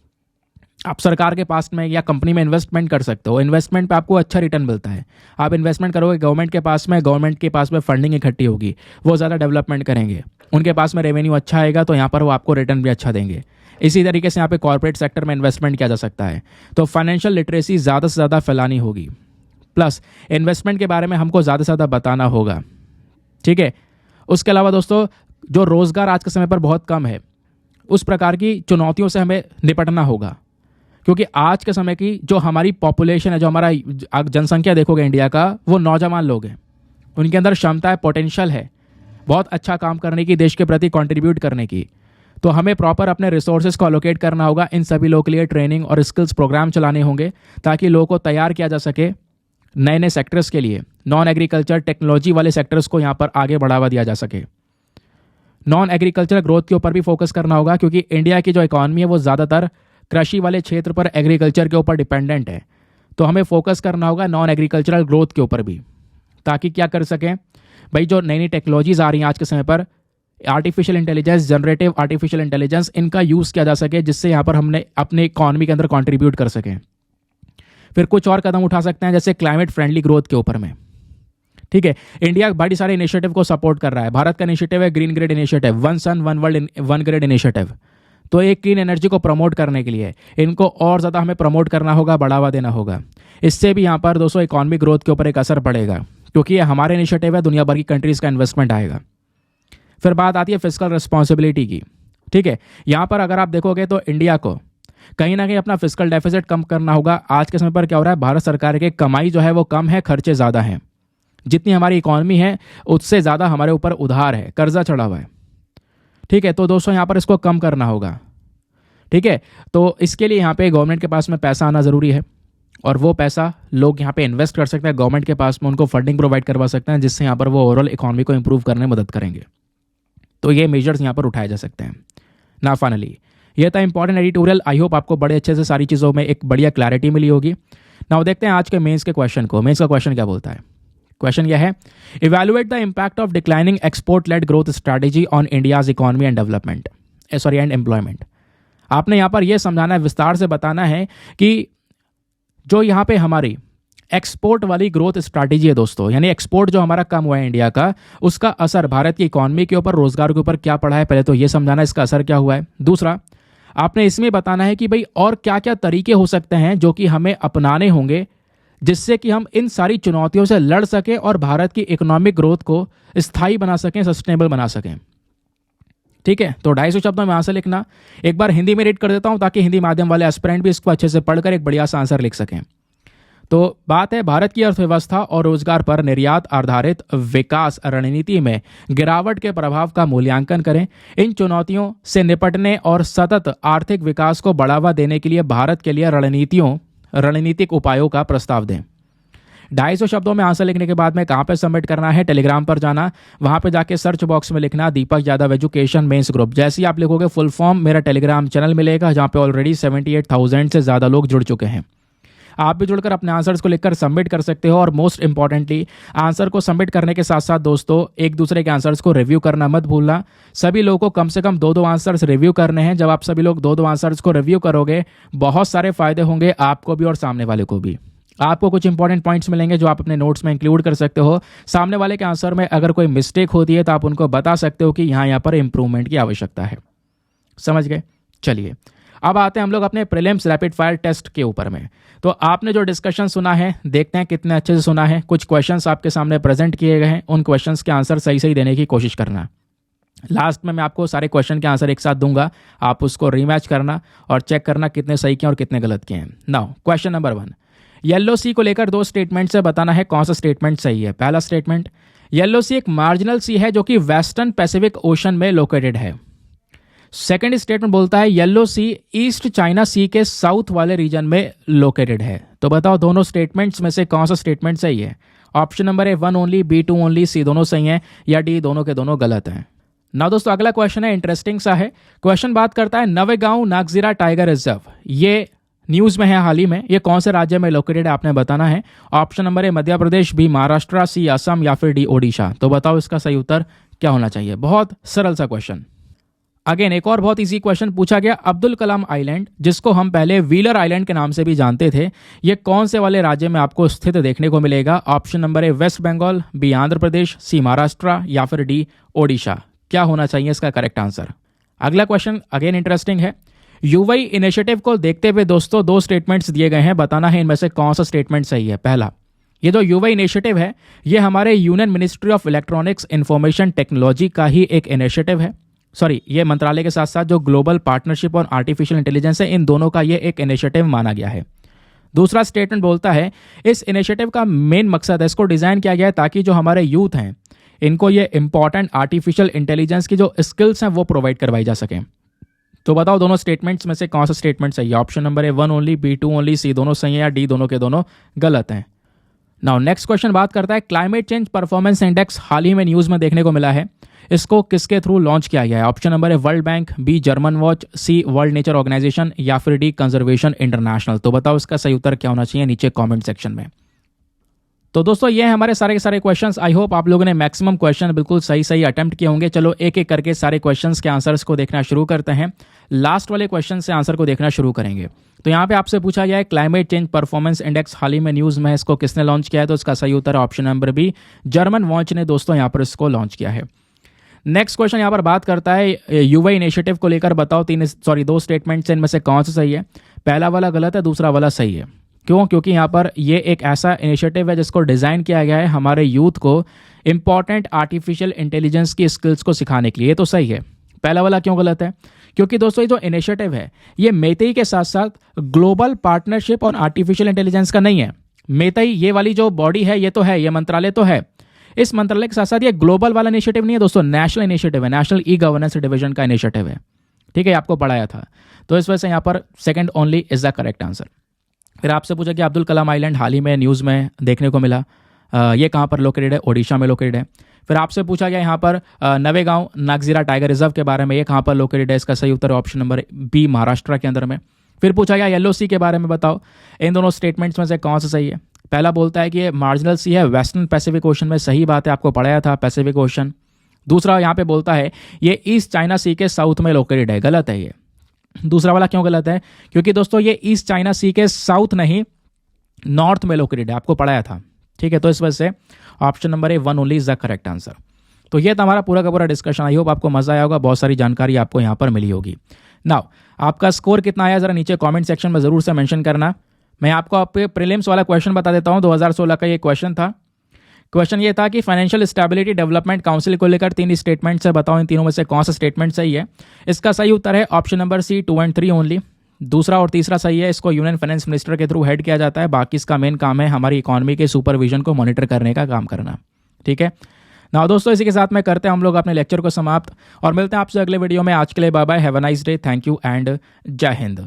आप सरकार के पास में या कंपनी में इन्वेस्टमेंट कर सकते हो, इन्वेस्टमेंट पे आपको अच्छा रिटर्न मिलता है। आप इन्वेस्टमेंट करोगे गवर्नमेंट के पास में फंडिंग इकट्ठी होगी, वो ज़्यादा डेवलपमेंट करेंगे, उनके पास में रेवेन्यू अच्छा आएगा, तो यहाँ पर वो आपको रिटर्न भी अच्छा देंगे। इसी तरीके से यहाँ पे कॉर्पोरेट सेक्टर में इन्वेस्टमेंट किया जा सकता है। तो फाइनेंशियल लिटरेसी ज़्यादा से ज़्यादा फैलानी होगी, प्लस इन्वेस्टमेंट के बारे में हमको ज़्यादा से ज़्यादा बताना होगा, ठीक है। उसके अलावा दोस्तों, जो रोज़गार आज के समय पर बहुत कम है, उस प्रकार की चुनौतियों से हमें निपटना होगा, क्योंकि आज के समय की जो हमारी पॉपुलेशन है, जो हमारा जनसंख्या देखोगे इंडिया का, वो नौजवान लोग हैं। उनके अंदर क्षमता है, पोटेंशियल है बहुत अच्छा काम करने की, देश के प्रति कंट्रीब्यूट करने की। तो हमें प्रॉपर अपने रिसोर्सेज को एलोकेट करना होगा। इन सभी लोगों के लिए ट्रेनिंग और स्किल्स प्रोग्राम चलाने होंगे, ताकि लोगों को तैयार किया जा सके नए नए सेक्टर्स के लिए। नॉन एग्रीकल्चर टेक्नोलॉजी वाले सेक्टर्स को यहाँ पर आगे बढ़ावा दिया जा सके। नॉन एग्रीकल्चर ग्रोथ के ऊपर भी फोकस करना होगा, क्योंकि इंडिया की जो इकॉनमी है वो ज़्यादातर कृषि वाले क्षेत्र पर, एग्रीकल्चर के ऊपर डिपेंडेंट है। तो हमें फोकस करना होगा नॉन एग्रीकल्चरल ग्रोथ के ऊपर भी, ताकि क्या कर सकें भाई, जो नई नई टेक्नोलॉजीज आ रही हैं आज के समय पर, artificial intelligence, generative artificial intelligence, इनका यूज़ किया जा सके, जिससे यहाँ पर हमने अपने इकॉनमी के अंदर कंट्रीब्यूट कर सकें। फिर कुछ और कदम उठा सकते हैं, जैसे क्लाइमेट फ्रेंडली ग्रोथ के ऊपर में। ठीक है, इंडिया बड़ी सारे इनिशिएटिव को सपोर्ट कर रहा है। भारत का इनिशिएटिव है green grid initiative, one sun one world one grid initiative. तो एक क्लीन एनर्जी को प्रमोट करने के लिए इनको और ज़्यादा हमें प्रमोट करना होगा, बढ़ावा देना होगा। इससे भी यहाँ पर दोस्तों इकॉनमिक ग्रोथ के ऊपर एक असर पड़ेगा, क्योंकि ये हमारे इनिशिएटिव है, दुनिया भर की कंट्रीज़ का इन्वेस्टमेंट आएगा। फिर बात आती है फिस्कल रिस्पॉन्सिबिलिटी की। ठीक है, यहाँ पर अगर आप देखोगे तो इंडिया को कहीं ना कहीं अपना फिस्कल डेफिसिट कम करना होगा। आज के समय पर क्या हो रहा है, भारत सरकार की कमाई जो है वो कम है, खर्चे ज़्यादा हैं। जितनी हमारी इकॉनमी है उससे ज़्यादा हमारे ऊपर उधार है, कर्जा चढ़ा हुआ है। ठीक है, तो दोस्तों यहाँ पर इसको कम करना होगा। ठीक है, तो इसके लिए यहाँ पे गवर्नमेंट के पास में पैसा आना ज़रूरी है, और वो पैसा लोग यहाँ पे इन्वेस्ट कर सकते हैं गवर्नमेंट के पास में, उनको फंडिंग प्रोवाइड करवा सकते हैं, जिससे यहाँ पर वो ओवरऑल इकॉनमी को इंप्रूव करने में मदद करेंगे। तो ये मेजर्स यहाँ पर उठाए जा सकते हैं ना। फाइनली ये था इंपॉर्टेंट एडिटोरियल। आई होप आपको बड़े अच्छे से सारी चीज़ों में एक बढ़िया क्लैरिटी मिली होगी। नाउ देखते हैं आज के मेंस के क्वेश्चन को। मेंस का क्वेश्चन क्या बोलता है? क्वेश्चन यह है, evaluate the impact of declining export led growth strategy on India's economy and development and employment. आपने यहाँ पर यह समझाना है, विस्तार से बताना है कि जो यहाँ पे हमारी एक्सपोर्ट वाली ग्रोथ स्ट्रैटेजी है दोस्तों, यानी एक्सपोर्ट जो हमारा कम हुआ है इंडिया का, उसका असर भारत की इकॉनमी के ऊपर, रोजगार के ऊपर क्या पड़ा है। पहले तो ये समझाना इसका असर क्या हुआ है। दूसरा, आपने इसमें बताना है कि भाई और क्या क्या तरीके हो सकते हैं जो कि हमें अपनाने होंगे, जिससे कि हम इन सारी चुनौतियों से लड़ सकें और भारत की इकोनॉमिक ग्रोथ को स्थायी बना सकें, सस्टेनेबल बना सकें। ठीक है, तो 250 शब्दों में आंसर लिखना। एक बार हिंदी में रीड कर देता हूं ताकि हिंदी माध्यम वाले एस्पिरेंट भी इसको अच्छे से पढ़कर एक बढ़िया सा आंसर लिख सकें। तो बात है, भारत की अर्थव्यवस्था और रोजगार पर निर्यात आधारित विकास रणनीति में गिरावट के प्रभाव का मूल्यांकन करें। इन चुनौतियों से निपटने और सतत आर्थिक विकास को बढ़ावा देने के लिए भारत के लिए रणनीतिक उपायों का प्रस्ताव दें। 250 शब्दों में आंसर लिखने के बाद में कहाँ पे सबमिट करना है? टेलीग्राम पर जाना, वहाँ पे जाके सर्च बॉक्स में लिखना Deepak Yadav education mains group. जैसे ही आप लिखोगे फुल फॉर्म, मेरा टेलीग्राम चैनल मिलेगा जहाँ पे ऑलरेडी 78,000 से ज़्यादा लोग जुड़ चुके हैं। आप भी जुड़कर अपने आंसर्स को लिखकर सबमिट कर सकते हो। और मोस्ट इंपॉर्टेंटली, आंसर को सबमिट करने के साथ साथ दोस्तों एक दूसरे के आंसर्स को रिव्यू करना मत भूलना। सभी लोगों को कम से कम 2-2 आंसर्स रिव्यू करने हैं। जब आप सभी लोग 2-2 आंसर्स को रिव्यू करोगे, बहुत सारे फायदे होंगे आपको भी और सामने वाले को भी। आपको कुछ इंपॉर्टेंट पॉइंट्स मिलेंगे जो आप अपने नोट्स में इंक्लूड कर सकते हो। सामने वाले के आंसर में अगर कोई मिस्टेक होती है तो आप उनको बता सकते हो कि यहाँ पर इंप्रूवमेंट की आवश्यकता है। समझ गए? चलिए अब आते हैं हम लोग अपने प्रीलिम्स रैपिड फायर टेस्ट के ऊपर में। तो आपने जो डिस्कशन सुना है, देखते हैं कितने अच्छे से सुना है। कुछ क्वेश्चंस आपके सामने प्रेजेंट किए गए हैं, उन क्वेश्चंस के आंसर सही सही देने की कोशिश करना। लास्ट में मैं आपको सारे क्वेश्चन के आंसर एक साथ दूंगा, आप उसको रीमैच करना और चेक करना कितने सही किए और कितने गलत किए हैं। नाउ क्वेश्चन नंबर 1, येलो सी को लेकर 2 स्टेटमेंट से बताना है कौन सा स्टेटमेंट सही है। पहला स्टेटमेंट, येलो सी एक मार्जिनल सी है जो कि वेस्टर्न पैसिफिक ओशन में लोकेटेड है। सेकेंड स्टेटमेंट बोलता है येलो सी ईस्ट चाइना सी के साउथ वाले रीजन में लोकेटेड है। तो बताओ दोनों स्टेटमेंट्स में से कौन सा स्टेटमेंट सही है? Option number A 1 only, B 2 only, C दोनों सही हैं, या डी दोनों के दोनों गलत हैं। ना दोस्तों अगला क्वेश्चन है, इंटरेस्टिंग सा है। क्वेश्चन बात करता है नवेगांव नागजीरा टाइगर रिजर्व, ये न्यूज में है हाल ही में, ये कौन से राज्य में लोकेटेड है आपने बताना है। Option number A Madhya Pradesh, B Maharashtra, C Assam, या फिर डी ओडिशा। तो बताओ इसका सही उत्तर क्या होना चाहिए। बहुत सरल सा क्वेश्चन। अगेन एक और बहुत इजी क्वेश्चन पूछा गया, अब्दुल कलाम आइलैंड, जिसको हम पहले व्हीलर आइलैंड के नाम से भी जानते थे, ये कौन से वाले राज्य में आपको स्थित देखने को मिलेगा। Option number A West Bengal, B Andhra Pradesh, C Maharashtra, या फिर डी ओडिशा। क्या होना चाहिए इसका करेक्ट आंसर। अगला क्वेश्चन अगेन इंटरेस्टिंग है। यूवाई इनिशिएटिव को देखते हुए दोस्तों 2 स्टेटमेंट्स दिए गए हैं, बताना है इनमें से कौन सा स्टेटमेंट सही है। पहला, ये जो यूवाई इनिशिएटिव है ये हमारे union ministry of electronics information technology का ही एक इनिशिएटिव है। ये मंत्रालय के साथ साथ जो ग्लोबल पार्टनरशिप और आर्टिफिशियल इंटेलिजेंस है, इन दोनों का ये एक इनिशिएटिव माना गया है। दूसरा स्टेटमेंट बोलता है इस इनिशिएटिव का मेन मकसद है, इसको डिजाइन किया गया है ताकि जो हमारे यूथ हैं इनको ये इंपॉर्टेंट आर्टिफिशियल इंटेलिजेंस की जो स्किल्स हैं वो प्रोवाइड करवाई जा सकें। तो बताओ दोनों स्टेटमेंट्स में से कौन सा स्टेटमेंट सही है। Option number A 1 only, B 2 only, C दोनों सही है, या डी दोनों के दोनों गलत हैं। नाउ नेक्स्ट क्वेश्चन बात करता है क्लाइमेट चेंज परफॉर्मेंस इंडेक्स, हाल ही में न्यूज में देखने को मिला है, इसको किसके थ्रू लॉन्च किया गया है। Option number A World Bank, B German Watch, C World Nature Organisation, या फिर डी कंजर्वेशन इंटरनेशनल। तो बताओ इसका सही उत्तर क्या होना चाहिए नीचे कमेंट सेक्शन में। तो दोस्तों ये हमारे सारे के सारे क्वेश्चंस। आई होप आप लोगों ने मैक्सिमम क्वेश्चन बिल्कुल सही सही अटेम्प्ट किए होंगे। चलो एक एक करके सारे क्वेश्चंस के आंसर्स को देखना शुरू करते हैं। लास्ट वाले क्वेश्चन से आंसर को देखना शुरू करेंगे। तो यहाँ पे आपसे पूछा गया है क्लाइमेट चेंज परफॉर्मेंस इंडेक्स हाल ही में न्यूज़ में है, इसको किसने लॉन्च किया है? तो इसका सही उत्तर है option number B, German Watch ने दोस्तों यहाँ पर इसको लॉन्च किया है। नेक्स्ट क्वेश्चन यहाँ पर बात करता है युवा इनिशिएटिव को लेकर बताओ दो स्टेटमेंट्स इनमें से कौन सा सही है? पहला वाला गलत है, दूसरा वाला सही है। क्यों? क्योंकि यहाँ पर ये एक ऐसा इनिशिएटिव है जिसको डिज़ाइन किया गया है हमारे यूथ को इंपॉर्टेंट आर्टिफिशियल इंटेलिजेंस की स्किल्स को सिखाने के लिए। ये तो सही है। पहला वाला क्यों गलत है? क्योंकि दोस्तों ये जो इनिशिएटिव है ये मेतेई के साथ साथ global partnership on artificial intelligence का नहीं है। मेतेई ये वाली जो बॉडी है ये तो है, ये मंत्रालय तो है, इस मंत्रालय के साथ साथ ये ग्लोबल वाला इनिशिएटिव नहीं है दोस्तों, नेशनल इनिशिएटिव है, नेशनल ई गवर्नेंस डिवीजन का इनिशिएटिव है। ठीक है, आपको पढ़ाया था। तो इस वजह से यहाँ पर second only is the correct answer. फिर आपसे पूछा कि अब्दुल कलाम आइलैंड हाल ही में न्यूज़ में देखने को मिला, ये कहाँ पर लोकेटेड है? ओडिशा में लोकेटेड है। फिर आपसे पूछा गया यहाँ पर नवेगांव नागजीरा टाइगर रिजर्व के बारे में, ये कहाँ पर लोकेटेड है? इसका सही उत्तर ऑप्शन नंबर बी, महाराष्ट्र के अंदर में। फिर पूछा गया येलो सी के बारे में बताओ, इन दोनों स्टेटमेंट्स में से कौन सा सही है? पहला बोलता है कि ये मार्जिनल सी है वेस्टर्न पैसिफिक ओशन में, सही बात है, आपको पढ़ाया था पैसिफिक ओशन। दूसरा यहाँ पे बोलता है ये ईस्ट चाइना सी के साउथ में लोकेटेड है, गलत है ये। दूसरा वाला क्यों गलत है? क्योंकि दोस्तों ये ईस्ट चाइना सी के साउथ नहीं नॉर्थ में लोकेटेड है, आपको पढ़ाया था। ठीक है, तो इस वजह से option number A one only is the correct answer. तो ये था हमारा पूरा का पूरा डिस्कशन। आई होप आपको मजा आया होगा, बहुत सारी जानकारी आपको यहाँ पर मिली होगी। नाउ आपका स्कोर कितना आया जरा नीचे कमेंट सेक्शन में जरूर से मेंशन करना। मैं आपको आपके प्रीलिम्स वाला क्वेश्चन बता देता हूँ। 2016 का ये क्वेश्चन था। क्वेश्चन ये था कि फाइनेंशियल स्टेबिलिटी डेवलपमेंट काउंसिल को लेकर 3 स्टेटमेंट से बताओ, इन तीनों में से कौन सा स्टेटमेंट सही है? इसका सही उत्तर है ऑप्शन नंबर सी, 2 और 3 ओनली। दूसरा और तीसरा सही है, इसको यूनियन फाइनेंस मिनिस्टर के थ्रू हेड किया जाता है, बाकी इसका मेन काम है हमारी इकोनॉमी के सुपरविजन को मॉनिटर करने का काम करना। ठीक है ना दोस्तों, इसी के साथ में करते हैं हम लोग अपने लेक्चर को समाप्त और मिलते हैं आपसे अगले वीडियो में। आज के लिए bye bye, have a nice day, thank you and जय हिंद।